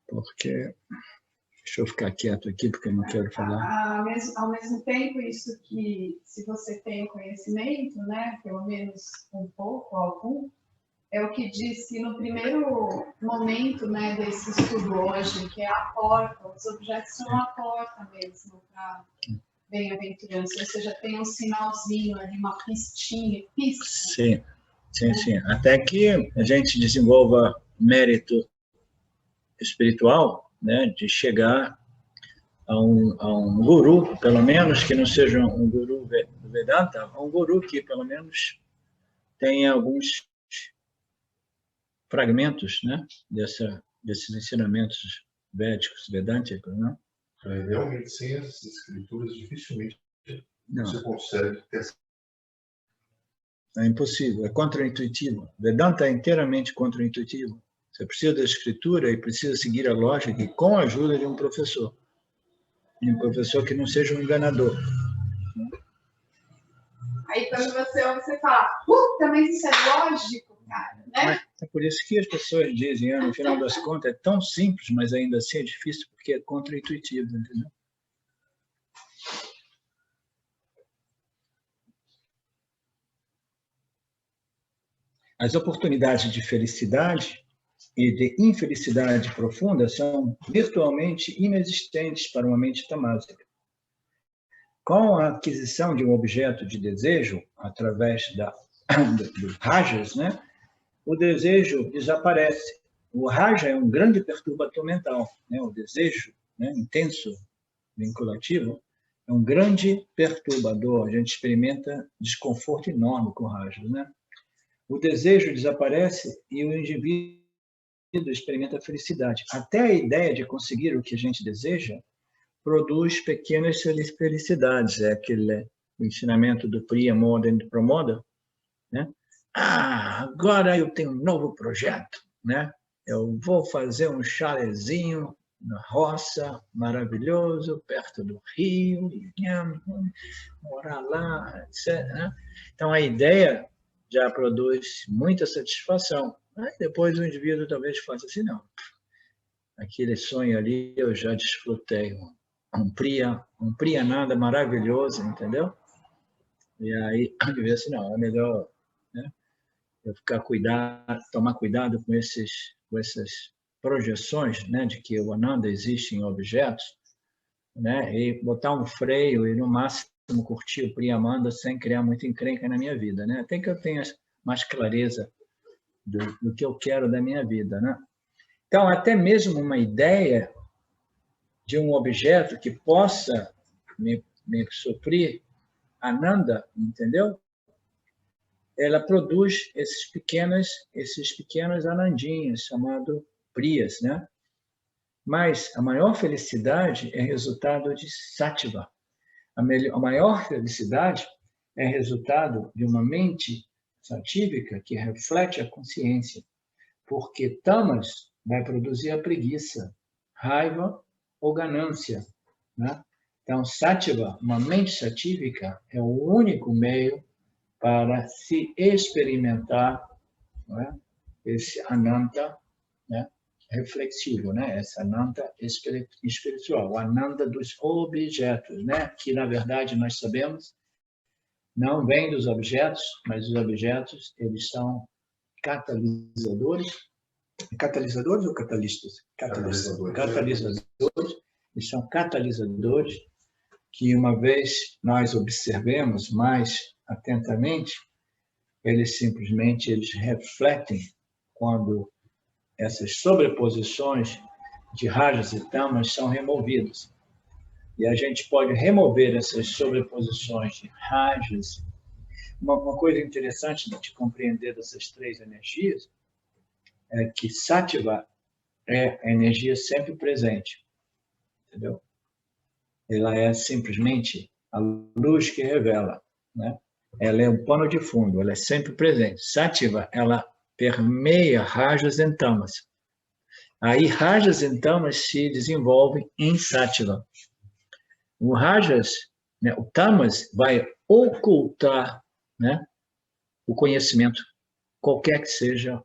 Porque... Deixa eu ficar quieto aqui, porque eu não quero falar. Ao mesmo tempo, isso que, se você tem conhecimento, né, pelo menos um pouco, algum, é o que disse no primeiro momento, né, desse estudo hoje, que é a porta, os objetos são a porta mesmo para bem-aventurança, ou seja, tem um sinalzinho ali, uma pistinha, pista. Sim, sim, sim. Até que a gente desenvolva mérito espiritual, né, de chegar a um guru, pelo menos que não seja um guru do Vedanta, um guru que pelo menos tenha alguns fragmentos, né, desses ensinamentos védicos, vedânticos, né? Realmente, sem essas escrituras, dificilmente você consegue ter essa... É impossível, é contra-intuitivo. Vedanta é inteiramente contra-intuitivo. Você precisa da escritura e precisa seguir a lógica e com a ajuda de um professor. E um professor que não seja um enganador. Aí quando você ouve, você fala, mas isso é lógico, cara, né? É por isso que as pessoas dizem, no final das contas, é tão simples, mas ainda assim é difícil, porque é contra-intuitivo, entendeu? As oportunidades de felicidade e de infelicidade profunda são virtualmente inexistentes para uma mente tamásica. Com a aquisição de um objeto de desejo, através dos rajas, né, o desejo desaparece. O raja é um grande perturbador mental, né, o desejo, né, intenso, vinculativo, é um grande perturbador. A gente experimenta desconforto enorme com o raja, né? O desejo desaparece e o indivíduo experimenta felicidade. Até a ideia de conseguir o que a gente deseja produz pequenas felicidades. É aquele ensinamento do Priya Moda e Pramoda, né? Agora eu tenho um novo projeto, né? Eu vou fazer um chalezinho na roça, maravilhoso, perto do rio, morar lá, etc. Então, a ideia já produz muita satisfação. Aí depois o indivíduo talvez faça assim, não, aquele sonho ali eu já desfrutei, um pria nada maravilhoso, entendeu? E aí, ele vê assim, não, é melhor, né, eu tomar cuidado com essas projeções, né, de que o Ananda existe em objetos, né, e botar um freio e, no máximo, curtir o Priyamanda sem criar muita encrenca na minha vida, né? Até que eu tenha mais clareza do que eu quero da minha vida, né? Então, até mesmo uma ideia de um objeto que possa me suprir Ananda, entendeu? Ela produz esses pequenos anandinhos, chamados priyas, né? Mas a maior felicidade é resultado de sattva. A maior felicidade é resultado de uma mente satívica que reflete a consciência, porque tamas vai produzir a preguiça, raiva ou ganância, né? Então, sattva, uma mente satívica, é o único meio para se experimentar, né, esse ananta, né, reflexivo, né, essa ananta espiritual, o ananda dos objetos, né, que na verdade nós sabemos não vem dos objetos, mas os objetos eles são catalisadores ou catalistas? Catalisadores. Eles são catalisadores que, uma vez nós observemos mais atentamente, eles refletem quando essas sobreposições de rajas e tamas são removidas. E a gente pode remover essas sobreposições de rajas. Uma coisa interessante de compreender dessas três energias é que sattva é a energia sempre presente, entendeu? Ela é simplesmente a luz que revela, né? Ela é um pano de fundo, ela é sempre presente. Sattva, ela permeia rajas e tamas. Aí rajas e tamas se desenvolvem em sattva. O rajas, né, o tamas vai ocultar, né, o conhecimento, qualquer que seja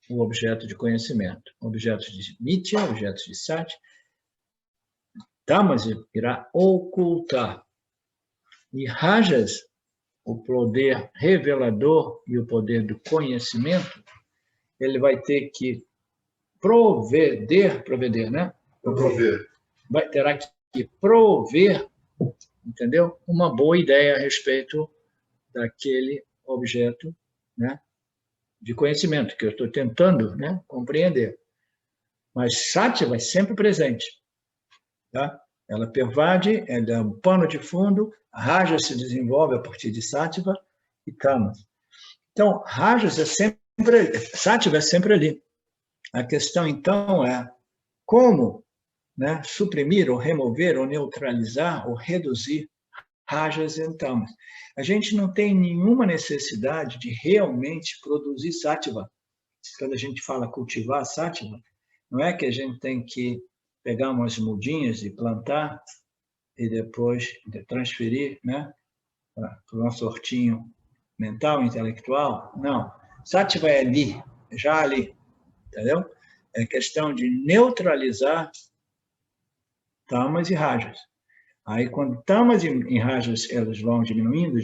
o objeto de conhecimento. Objetos de mitya, objetos de sati. Tamas irá ocultar. E rajas, o poder revelador e o poder do conhecimento, ele vai ter que prover, né? Terá que prover, entendeu? Uma boa ideia a respeito daquele objeto, né, de conhecimento que eu estou tentando, né, compreender. Mas sattva é sempre presente, tá? Ela pervade, ela é um pano de fundo, raja se desenvolve a partir de sattva e tamas. Então, rajas sattva é sempre ali. A questão, então, é como, né, suprimir, ou remover, ou neutralizar, ou reduzir rajas e tamas. A gente não tem nenhuma necessidade de realmente produzir sattva. Quando a gente fala cultivar sattva, não é que a gente tem que pegar umas mudinhas e plantar e depois transferir, né, para o nosso hortinho mental, intelectual. Não. Sattva é ali, já ali, entendeu? É questão de neutralizar tamas e rajas. Aí, quando tamas e rajas elas vão diminuindo,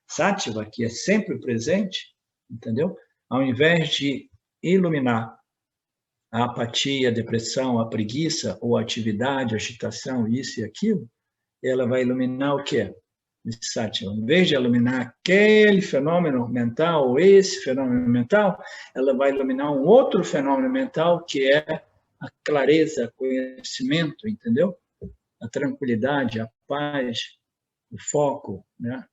sattva, que é sempre presente, entendeu? Ao invés de iluminar a apatia, a depressão, a preguiça, ou a atividade, a agitação, isso e aquilo, ela vai iluminar o quê? Sattva. Em vez de iluminar aquele fenômeno mental, ou esse fenômeno mental, ela vai iluminar um outro fenômeno mental, que é a clareza, o conhecimento, entendeu? A tranquilidade, a paz, o foco, né?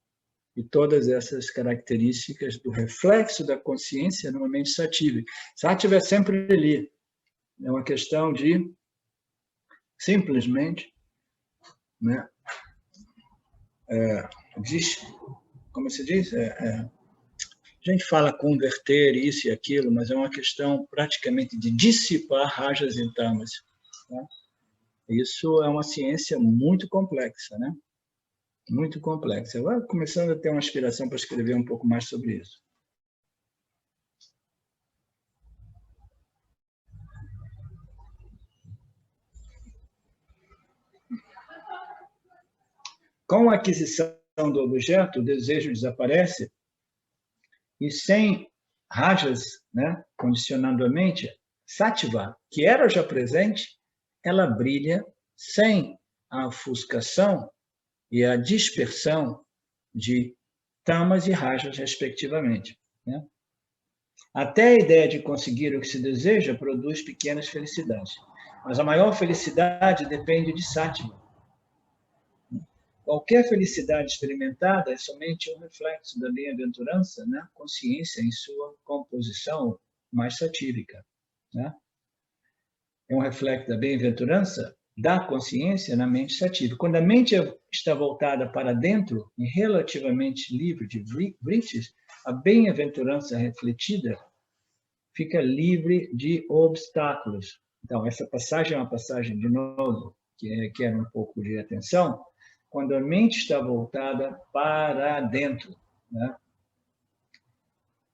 E todas essas características do reflexo da consciência numa mente sattva. Sattva é sempre ali. É uma questão de, simplesmente, né, como se diz? A gente fala converter isso e aquilo, mas é uma questão praticamente de dissipar rajas e tamas. Tá? Isso é uma ciência muito complexa, né? Muito complexa. Agora, começando a ter uma inspiração para escrever um pouco mais sobre isso. Com a aquisição do objeto, o desejo desaparece e sem rajas, né, condicionando a mente, sattva, que era já presente, ela brilha sem a ofuscação e a dispersão de tamas e rajas, respectivamente. Né? Até a ideia de conseguir o que se deseja produz pequenas felicidades, mas a maior felicidade depende de sattva. Qualquer felicidade experimentada é somente um reflexo da bem-aventurança na consciência em sua composição mais satírica. Né? É um reflexo da bem-aventurança da consciência na mente satírica. Quando a mente está voltada para dentro e relativamente livre de vrittis, a bem-aventurança refletida fica livre de obstáculos. Então, essa passagem é uma passagem, de novo, que requer um pouco de atenção, quando a mente está voltada para dentro. Né?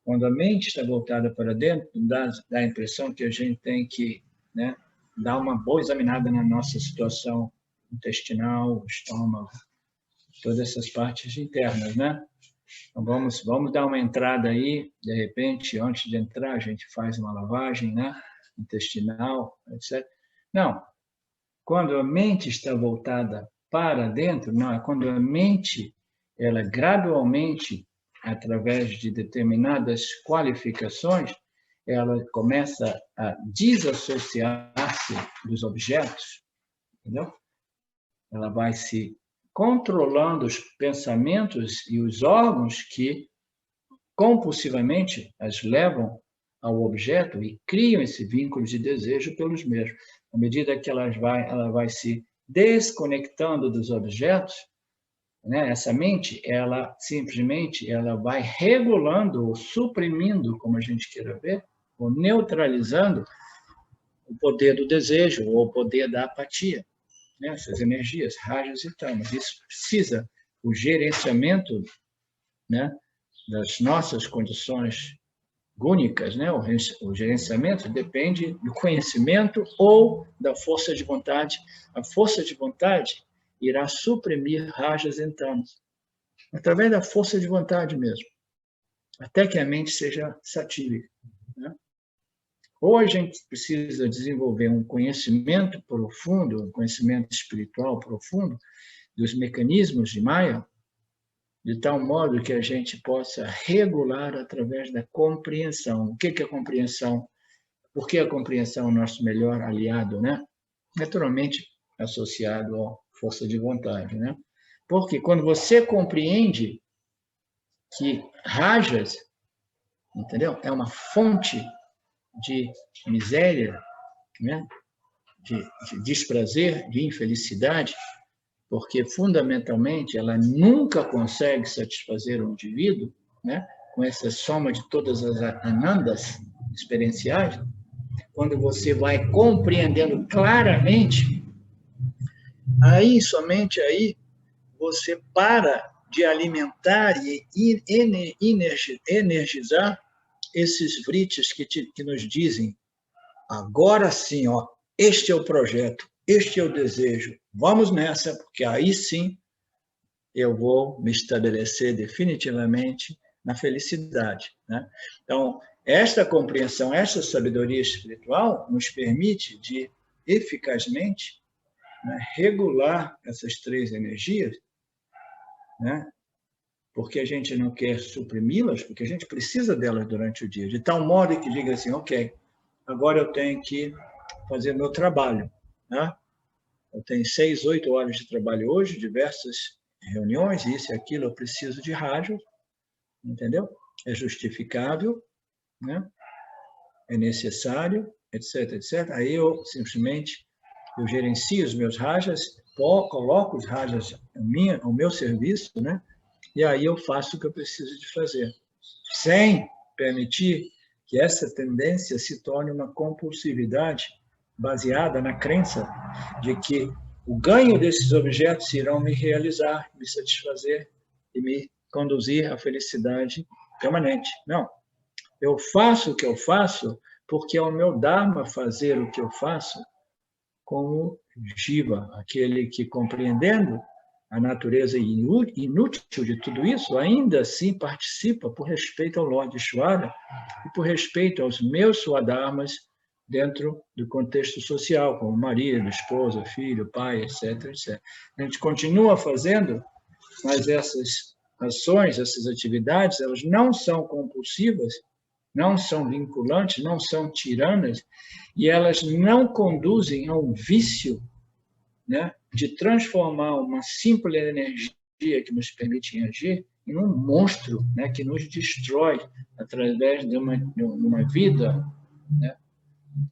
Quando a mente está voltada para dentro, dá a impressão que a gente tem que, né, dar uma boa examinada na nossa situação intestinal, estômago, todas essas partes internas, né? Então, vamos dar uma entrada aí, de repente, antes de entrar, a gente faz uma lavagem, né, intestinal, etc. Não, quando a mente está voltada para dentro, não, é quando a mente, ela gradualmente, através de determinadas qualificações, ela começa a desassociar-se dos objetos, entendeu? Ela vai se controlando os pensamentos e os órgãos que compulsivamente as levam ao objeto e criam esse vínculo de desejo pelos mesmos. À medida que ela vai se desconectando dos objetos, né, essa mente, ela simplesmente vai regulando ou suprimindo, como a gente queira ver, ou neutralizando o poder do desejo ou o poder da apatia, né, essas energias, rajas e tamas. Isso precisa o gerenciamento, né, das nossas condições gúnicas, né? O gerenciamento depende do conhecimento ou da força de vontade. A força de vontade irá suprimir rajas e tamas, através da força de vontade mesmo, até que a mente seja satírica. Né? Ou a gente precisa desenvolver um conhecimento profundo, um conhecimento espiritual profundo dos mecanismos de Maya, de tal modo que a gente possa regular através da compreensão. O que é compreensão? Por que a compreensão é o nosso melhor aliado, né? Naturalmente associado à força de vontade, né? Porque quando você compreende que rajas, entendeu? É uma fonte de miséria, né? De desprazer, de infelicidade, porque, fundamentalmente, ela nunca consegue satisfazer o indivíduo, né, com essa soma de todas as anandas experienciais. Quando você vai compreendendo claramente, aí, somente aí, você para de alimentar e energizar esses vrittis que nos dizem, agora sim, ó, este é o projeto, este é o desejo, vamos nessa, porque aí sim eu vou me estabelecer definitivamente na felicidade. Né? Então, esta compreensão, esta sabedoria espiritual nos permite de eficazmente, né, regular essas três energias, né? Porque a gente não quer suprimi-las, porque a gente precisa delas durante o dia, de tal modo que diga assim, ok, agora eu tenho que fazer meu trabalho. Né? Eu tenho 6, 8 horas de trabalho hoje, diversas reuniões, isso e aquilo, eu preciso de rádio, entendeu? É justificável, né? É necessário, etc, etc. Aí eu simplesmente gerencio os meus rajas, coloco os rajas ao meu serviço, né? E aí eu faço o que eu preciso de fazer, sem permitir que essa tendência se torne uma compulsividade baseada na crença de que o ganho desses objetos irão me realizar, me satisfazer e me conduzir à felicidade permanente. Não. Eu faço o que eu faço porque é o meu dharma fazer o que eu faço como Jiva, aquele que, compreendendo a natureza inútil de tudo isso, ainda assim participa por respeito ao Lorde Ishvara e por respeito aos meus swadharmas dentro do contexto social, como marido, esposa, filho, pai, etc, etc. A gente continua fazendo, mas essas ações, essas atividades, elas não são compulsivas, não são vinculantes, não são tiranas, e elas não conduzem a um vício, né, de transformar uma simples energia que nos permite agir em um monstro, né, que nos destrói através de uma vida, né,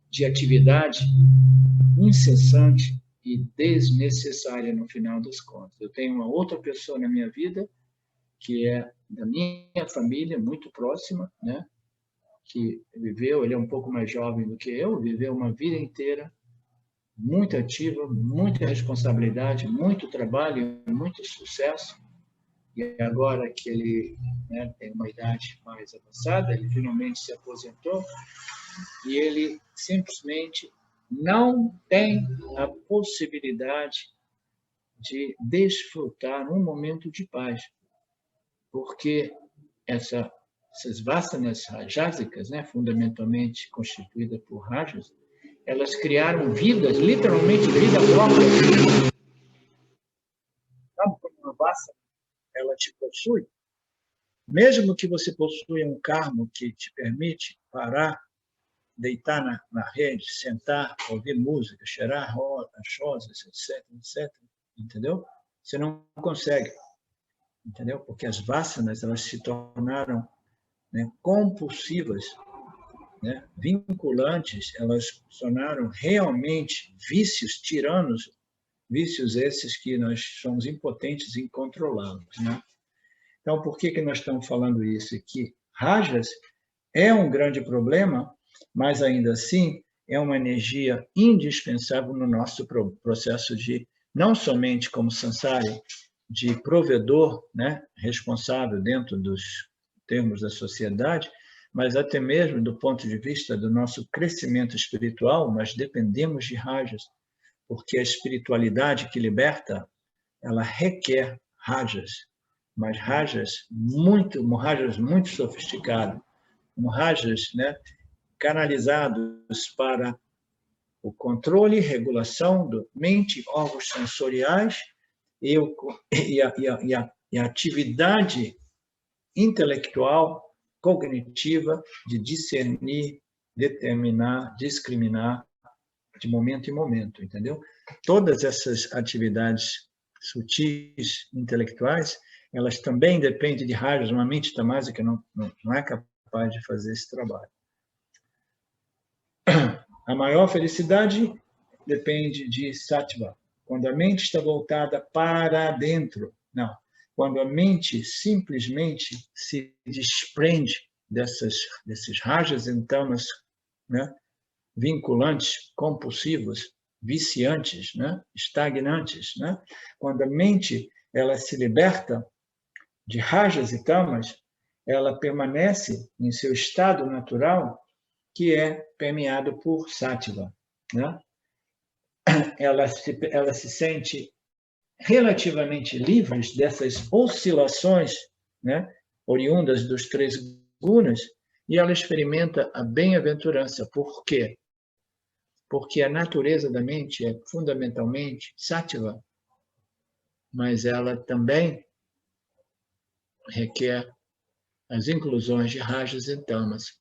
de atividade incessante e desnecessária no final das contas. Eu tenho uma outra pessoa na minha vida que é da minha família, muito próxima, né, que viveu, ele é um pouco mais jovem do que eu, viveu uma vida inteira muito ativa, muita responsabilidade, muito trabalho, muito sucesso. E agora que ele, né, tem uma idade mais avançada, ele finalmente se aposentou e ele simplesmente não tem a possibilidade de desfrutar um momento de paz, porque essas vasanas rajásicas, né, fundamentalmente constituídas por rajas, elas criaram vidas, literalmente vida própria. Sabe quando uma vasana ela te possui? Mesmo que você possua um karma que te permite parar, deitar na rede, sentar, ouvir música, cheirar as rosas, etc, etc, entendeu? Você não consegue, entendeu? Porque as vasanas elas se tornaram, né, compulsivas, né, vinculantes, elas tornaram realmente vícios tiranos, vícios esses que nós somos impotentes em controlá-los, né? Então, por que nós estamos falando isso aqui? Rajas é um grande problema, mas ainda assim é uma energia indispensável no nosso processo de, não somente como samsara, de provedor, né, responsável dentro dos termos da sociedade, mas até mesmo do ponto de vista do nosso crescimento espiritual, nós dependemos de rajas, porque a espiritualidade que liberta, ela requer rajas, mas rajas muito sofisticadas, rajas, né, canalizados para o controle e regulação da mente, órgãos sensoriais e a atividade intelectual, cognitiva, de discernir, determinar, discriminar de momento em momento, entendeu? Todas essas atividades sutis, intelectuais, elas também dependem de rajas. Uma mente tamásica não é capaz de fazer esse trabalho. A maior felicidade depende de sattva. Quando a mente está voltada para dentro, não. Quando a mente simplesmente se desprende desses rajas e tamas, né, vinculantes, compulsivos, viciantes, né, estagnantes, né? Quando a mente ela se liberta de rajas e tamas, ela permanece em seu estado natural, que é permeado por sattva, né? Ela se sente relativamente livre dessas oscilações, né, oriundas dos 3 gunas, e ela experimenta a bem-aventurança. Por quê? Porque a natureza da mente é fundamentalmente sattva, mas ela também requer as inclusões de rajas e tamas.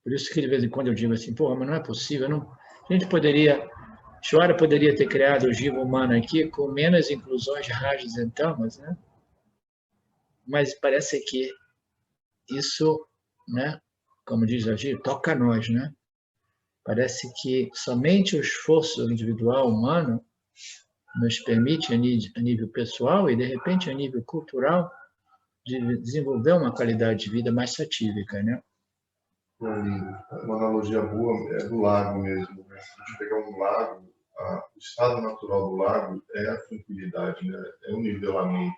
Por isso que de vez em quando eu digo assim, porra, mas não é possível, não. A gente poderia, Ishvara poderia ter criado o jiva humano aqui com menos inclusões de rajas e tamas, né? Mas parece que isso, né, como diz a Gita, toca a nós, né? Parece que somente o esforço individual humano nos permite, a nível pessoal e, de repente, a nível cultural, de desenvolver uma qualidade de vida mais satívica, né? Uma analogia boa é do lago mesmo, né? né? Se a gente pegar um lago, o estado natural do lago é a tranquilidade, né? É o nivelamento.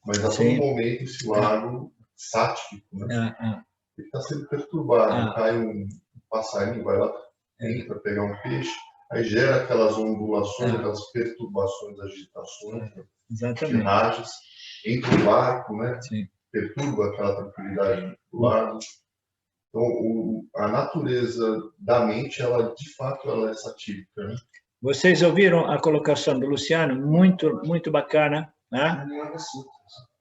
Mas a todo Sim. momento esse lago sático, né? Ah, Ele está sendo perturbado. Ah. Cai um passarinho, vai lá, tenta pegar um peixe, aí gera aquelas ondulações, aquelas perturbações, agitações, né? De exatamente. rajas, entra o barco, né? Sim. Perturba aquela tranquilidade do lago. Então, a natureza da mente, ela de fato ela é satírica, né? Vocês ouviram a colocação do Luciano? Muito, muito bacana, né?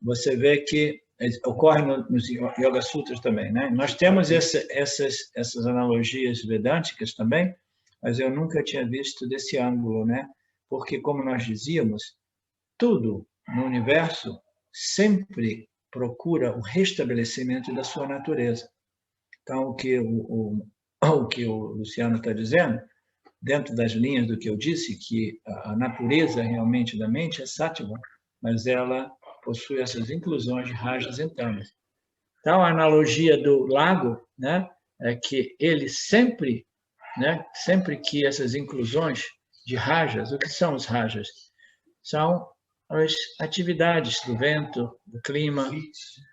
Você vê que ocorre nos Yoga Sutras também, né? Nós temos essas analogias vedânticas também, mas eu nunca tinha visto desse ângulo, né? Porque, como nós dizíamos, tudo no universo sempre procura o restabelecimento da sua natureza. Então, o que o Luciano está dizendo, dentro das linhas do que eu disse, que a natureza realmente da mente é sátiva, mas ela possui essas inclusões de rajas e tamas. Então, a analogia do lago, né, é que ele sempre, né, sempre que essas inclusões de rajas, o que são os rajas? São as atividades do vento, do clima,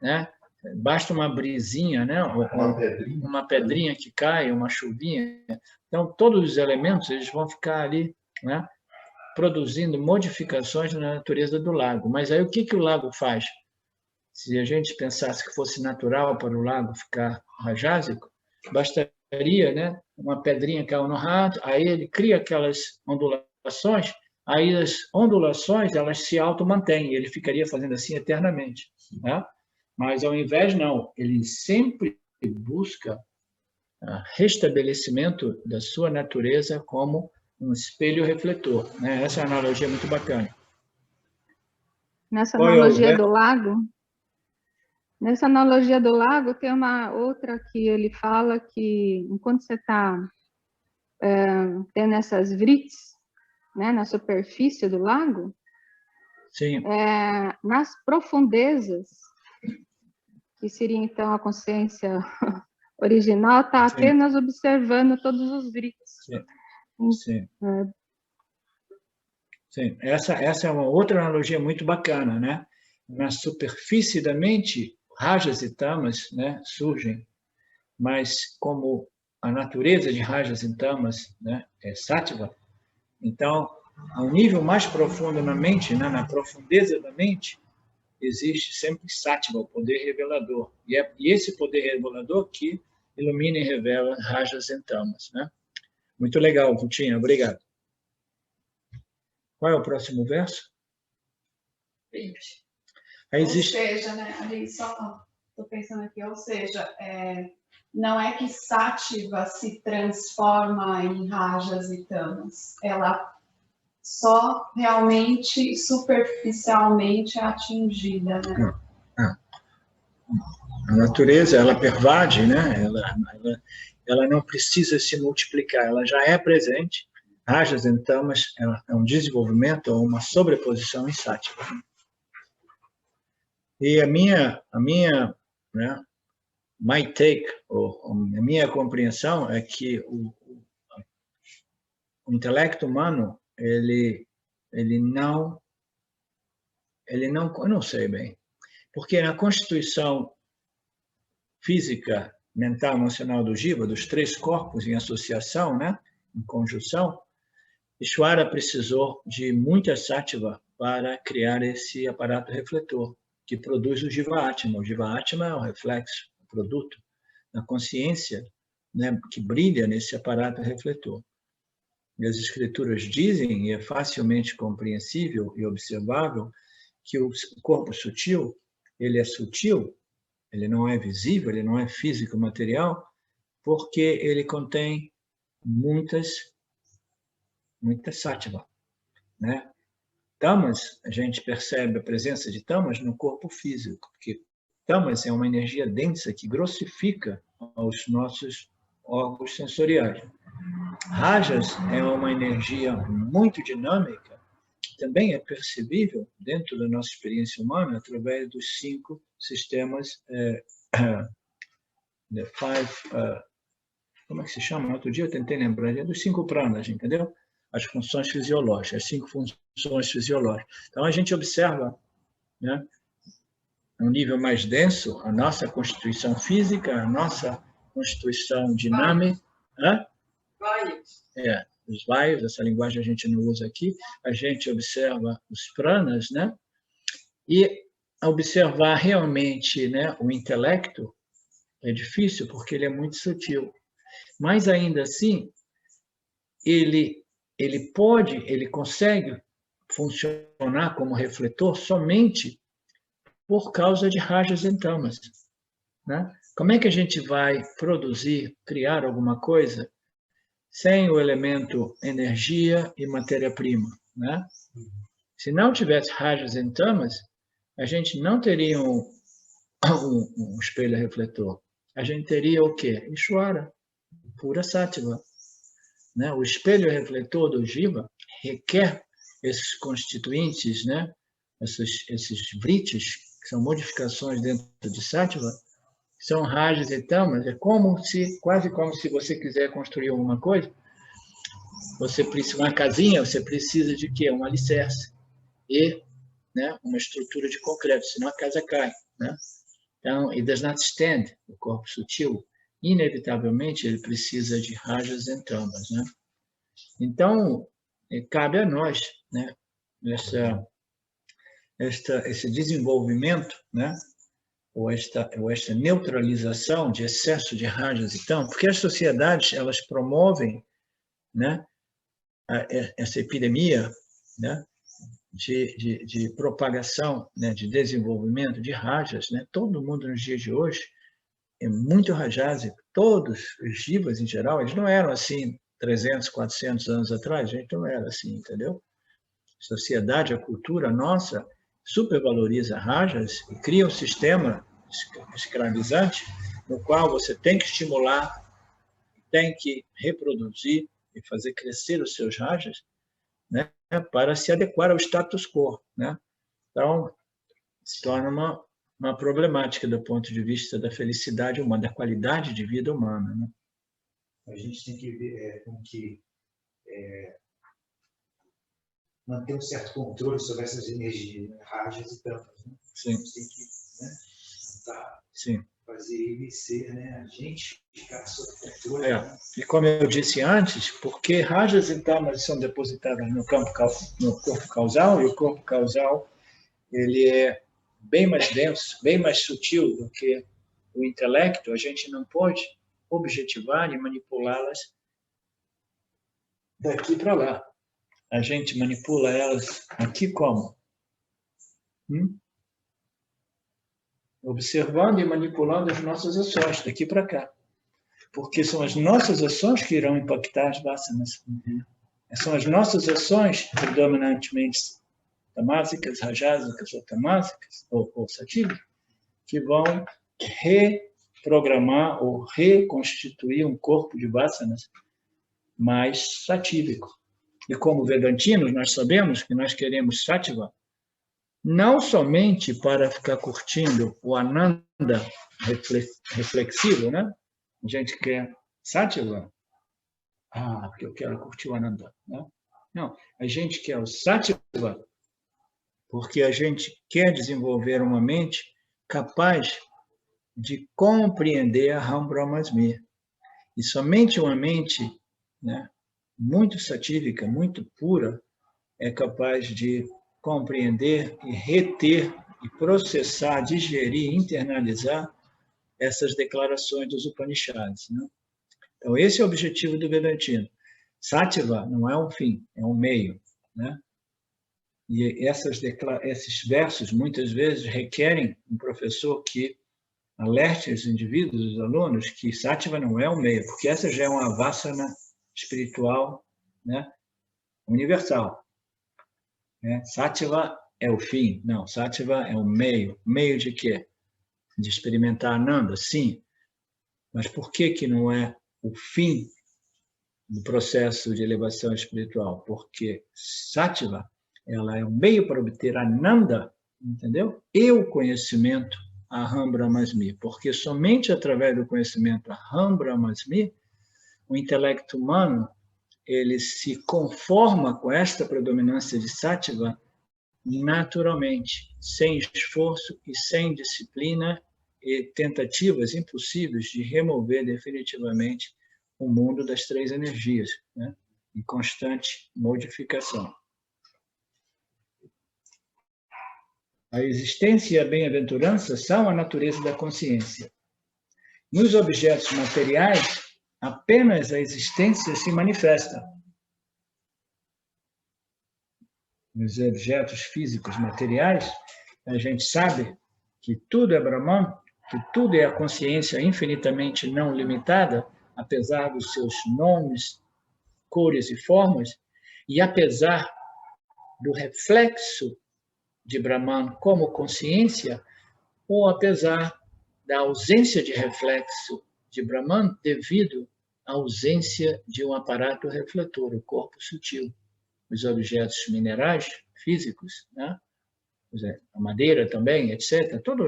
né? Basta uma brisinha, né? Uma pedrinha que cai, uma chuvinha. Então, todos os elementos eles vão ficar ali, né? Produzindo modificações na natureza do lago. Mas aí o que o lago faz? Se a gente pensasse que fosse natural para o lago ficar rajásico, bastaria, né? Uma pedrinha caiu no rato, aí ele cria aquelas ondulações, aí as ondulações elas se auto-mantêm, ele ficaria fazendo assim eternamente, né? Mas, ao invés, não, ele sempre busca restabelecimento da sua natureza como um espelho refletor, né? Essa é uma analogia muito bacana. Nessa analogia do lago, tem uma outra que ele fala que, enquanto você está tendo essas vrites, né, na superfície do lago, sim, nas profundezas, que seria então a consciência original, está apenas observando todos os vrites. Sim. Sim. Essa é uma outra analogia muito bacana, né? Na superfície da mente, rajas e tamas, né, surgem, mas como a natureza de rajas e tamas, né, é sátiva, então, ao nível mais profundo na mente, né, na profundeza da mente, existe sempre sátiva, o poder revelador. E esse poder revelador que ilumina e revela rajas e tamas, né? Muito legal, Putinha, obrigado. Qual é o próximo verso? 20. Aí existe... Ou seja, né, ali só estou pensando aqui, ou seja, não é que sátiva se transforma em rajas e tamas, ela só realmente superficialmente é atingida, né? A natureza, ela pervade, né? Ela não precisa se multiplicar, ela já é presente. Rajas e tamas é um desenvolvimento ou uma sobreposição em sátiva. E a minha né, my take, ou a minha compreensão é que o intelecto humano, ele não, eu não sei bem, porque na constituição física, mental, emocional do Jiva, dos três corpos em associação, né, em conjunção, Ishvara precisou de muita sátiva para criar esse aparato refletor, que produz o Jiva Atma. O Jiva Atma é o reflexo, o produto da consciência, né, que brilha nesse aparato refletor. E as escrituras dizem, e é facilmente compreensível e observável, que o corpo sutil, ele é sutil, ele não é visível, ele não é físico material, porque ele contém muita sátiva, né? Tamas, a gente percebe a presença de tamas no corpo físico, porque tamas é uma energia densa que grossifica os nossos órgãos sensoriais. Rajas é uma energia muito dinâmica, que também é percebível dentro da nossa experiência humana através dos 5 sistemas, como é que se chama? Outro dia eu tentei lembrar, é dos 5 pranas, entendeu? As funções fisiológicas, as 5 funções fisiológicas. Então, a gente observa, né, um nível mais denso, a nossa constituição física, a nossa constituição dinâmica. Os vaios, essa linguagem a gente não usa aqui, a gente observa os pranas, né? E observar realmente, né, o intelecto é difícil porque ele é muito sutil. Mas ainda assim, ele consegue funcionar como refletor somente por causa de rajas e tamas, né? Como é que a gente vai produzir, criar alguma coisa sem o elemento energia e matéria-prima, né? Se não tivesse rajas e tamas, a gente não teria um espelho refletor. A gente teria o quê? Ishvara, pura sattva, né? O espelho refletor do Jiva requer esses constituintes, né? Esses vritis, que são modificações dentro de sattva, são rajas e tamas. É quase como se você quiser construir alguma coisa, você precisa uma casinha, você precisa de quê? Um alicerce e, né, uma estrutura de concreto, senão a casa cai, né? Então, it does not stand, o corpo sutil, inevitavelmente ele precisa de rajas e tamas, né? Então, cabe a nós, né, esse desenvolvimento, né, ou esta neutralização de excesso de rajas e tamas, porque as sociedades elas promovem, né, essa epidemia, né, de propagação, né, de desenvolvimento de rajas, né? Todo mundo nos dias de hoje é muito rajásico. Todos os jivas, em geral, eles não eram assim 300, 400 anos atrás, a gente não era assim, entendeu? A sociedade, a cultura nossa supervaloriza rajas e cria um sistema escravizante no qual você tem que estimular, tem que reproduzir e fazer crescer os seus rajas, né, para se adequar ao status quo, né? Então, se torna uma problemática do ponto de vista da felicidade humana, da qualidade de vida humana, né? A gente tem que ver como que manter um certo controle sobre essas energias, né? Rajas e tamas, né? Sim. A gente tem que, né, Sim. fazer ele ser, né, a gente ficar sob controle. Né? E como eu disse antes, porque rajas e tamas são depositadas no corpo causal, e o corpo causal ele é bem mais denso, bem mais sutil do que o intelecto, a gente não pode objetivar e manipulá-las daqui para lá. A gente manipula elas aqui como? Observando e manipulando as nossas ações, daqui para cá. Porque são as nossas ações que irão impactar as vasanas. São as nossas ações, predominantemente tamásicas, rajásicas ou tamásicas, ou satívicas, que vão reprogramar ou reconstituir um corpo de vasanas mais satívico. E como vedantinos, nós sabemos que nós queremos sattva, não somente para ficar curtindo o ananda reflexivo, né? A gente quer sattva, porque eu quero curtir o ananda, né? Não, a gente quer o sattva porque a gente quer desenvolver uma mente capaz de compreender a Aham Brahmasmi. E somente uma mente, né, muito satívica, muito pura, é capaz de compreender e reter e processar, digerir, internalizar essas declarações dos Upanishads, né? Então, esse é o objetivo do Vedantino. Sattva não é um fim, é um meio, né? E esses versos, muitas vezes, requerem um professor que alerte os indivíduos, os alunos, que Sattva não é um meio, porque essa já é uma vasana espiritual, né, universal. Sattva é o fim. Não, Sattva é o meio. Meio de quê? De experimentar Ananda, sim. Mas por que não é o fim do processo de elevação espiritual? Porque Sattva, ela é um meio para obter Ananda, entendeu? E o conhecimento Aham Brahmasmi. Porque somente através do conhecimento Aham Brahmasmi o intelecto humano ele se conforma com esta predominância de Sattva naturalmente, sem esforço e sem disciplina e tentativas impossíveis de remover definitivamente o mundo das três energias, né? Em constante modificação. A existência e a bem-aventurança são a natureza da consciência. Nos objetos materiais, apenas a existência se manifesta. Nos objetos físicos materiais, a gente sabe que tudo é Brahman, que tudo é a consciência infinitamente não limitada, apesar dos seus nomes, cores e formas, e apesar do reflexo de Brahman como consciência, ou apesar da ausência de reflexo de Brahman devido à ausência de um aparato refletor, o corpo sutil. Os objetos minerais físicos, né? A madeira também, etc. Todo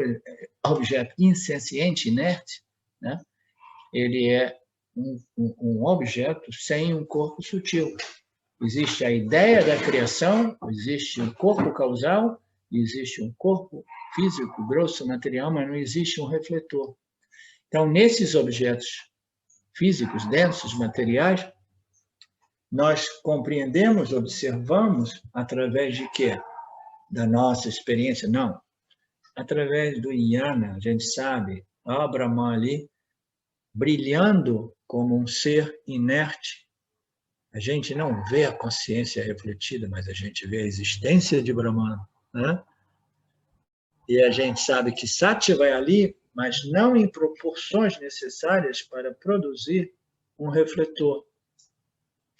objeto insenciente, inerte, né? Ele é um objeto sem um corpo sutil. Existe a ideia da criação, existe um corpo causal, existe um corpo físico, grosso, material, mas não existe um refletor. Então, nesses objetos físicos, densos, materiais, nós compreendemos, observamos através de quê? Da nossa experiência? Não. Através do Jnana, a gente sabe, o Brahman ali, brilhando como um ser inerte. A gente não vê a consciência refletida, mas a gente vê a existência de Brahman, né? E a gente sabe que Sati vai ali, mas não em proporções necessárias para produzir um refletor.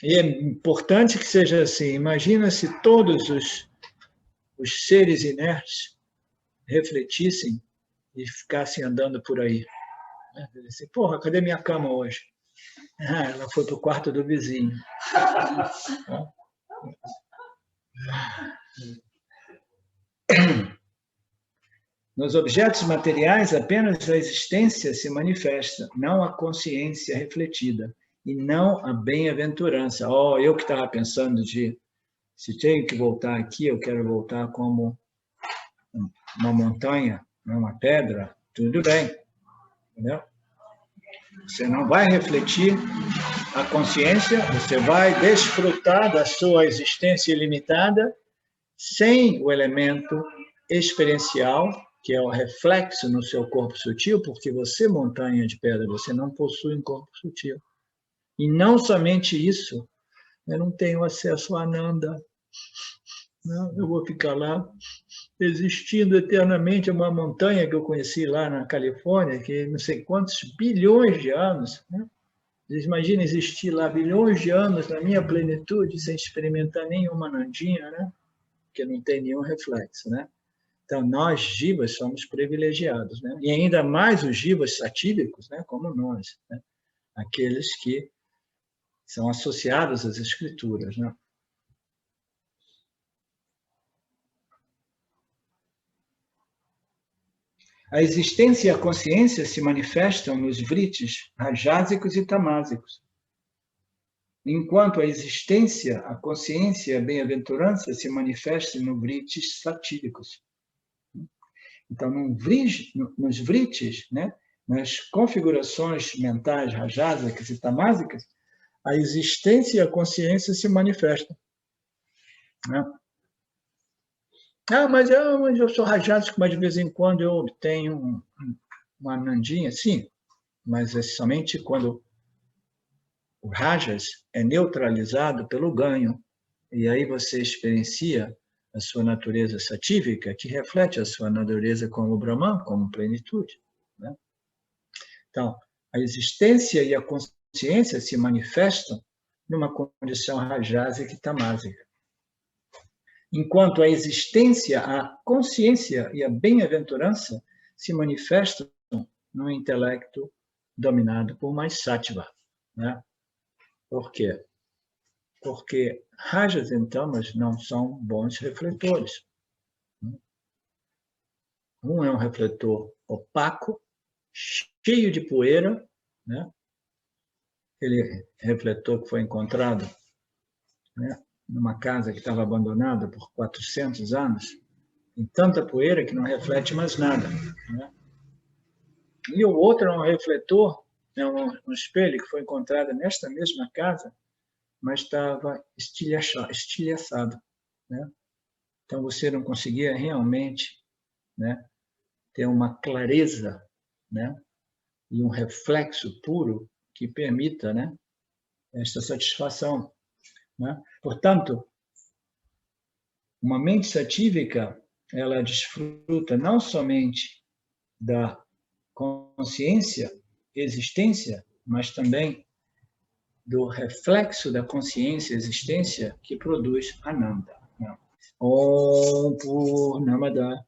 E é importante que seja assim. Imagina se todos os seres inertes refletissem e ficassem andando por aí. Assim, porra, cadê minha cama hoje? Ah, ela foi para o quarto do vizinho. Nos objetos materiais, apenas a existência se manifesta, não a consciência refletida, e não a bem-aventurança. Oh, eu que estava pensando se tenho que voltar aqui, eu quero voltar como uma montanha, uma pedra, tudo bem. Entendeu? Você não vai refletir a consciência, você vai desfrutar da sua existência ilimitada sem o elemento experiencial, que é o reflexo no seu corpo sutil, porque você, montanha de pedra, você não possui um corpo sutil. E não somente isso, eu não tenho acesso a Ananda. Não, eu vou ficar lá existindo eternamente. Uma montanha que eu conheci lá na Califórnia, que não sei quantos bilhões de anos, né? Imagina existir lá bilhões de anos na minha plenitude sem experimentar nenhuma Anandinha, né? Porque não tem nenhum reflexo, né? Então, nós, jivas, somos privilegiados, né? E ainda mais os jivas satívicos, né? Como nós, né? Aqueles que são associados às escrituras, né? A existência e a consciência se manifestam nos vritis rajásicos e tamásicos, enquanto a existência, a consciência e a bem-aventurança se manifestam nos vritis satívicos. Então, nos vritis, né, nas configurações mentais rajásicas e tamásicas, a existência e a consciência se manifestam. Né? Mas eu sou rajásico, mas de vez em quando eu obtenho uma Anandinha, sim, mas é somente quando o rajas é neutralizado pelo ganho, e aí você experiencia a sua natureza satívica, que reflete a sua natureza como Brahman, como plenitude. Né? Então, a existência e a consciência se manifestam numa condição rajásica e tamásica. Enquanto a existência, a consciência e a bem-aventurança se manifestam no intelecto dominado por mais sattva. Né? Por quê? Porque rajas e tamas não são bons refletores. Um é um refletor opaco, cheio de poeira, né? aquele refletor que foi encontrado, né, numa casa que estava abandonada por 400 anos, tem tanta poeira que não reflete mais nada, né? E o outro é um refletor, é um espelho que foi encontrado nesta mesma casa, mas estava estilhaçado, né? Então você não conseguia realmente, né, ter uma clareza, né, e um reflexo puro que permita, né, esta satisfação, né? Portanto, uma mente satívica, ela desfruta não somente da consciência, existência, mas também do reflexo da consciência, existência, que produz Ananda. Om Purnamada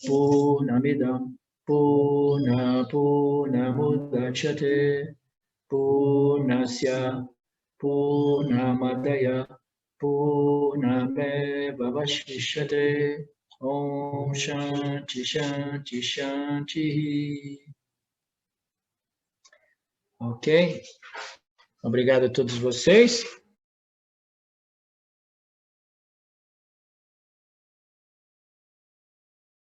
Purnamidam Purnamudachyate Purnasya Purnamadaya Purnamevavashishyate. Om Shanti Shanti Shanti. Ok? Obrigado a todos vocês.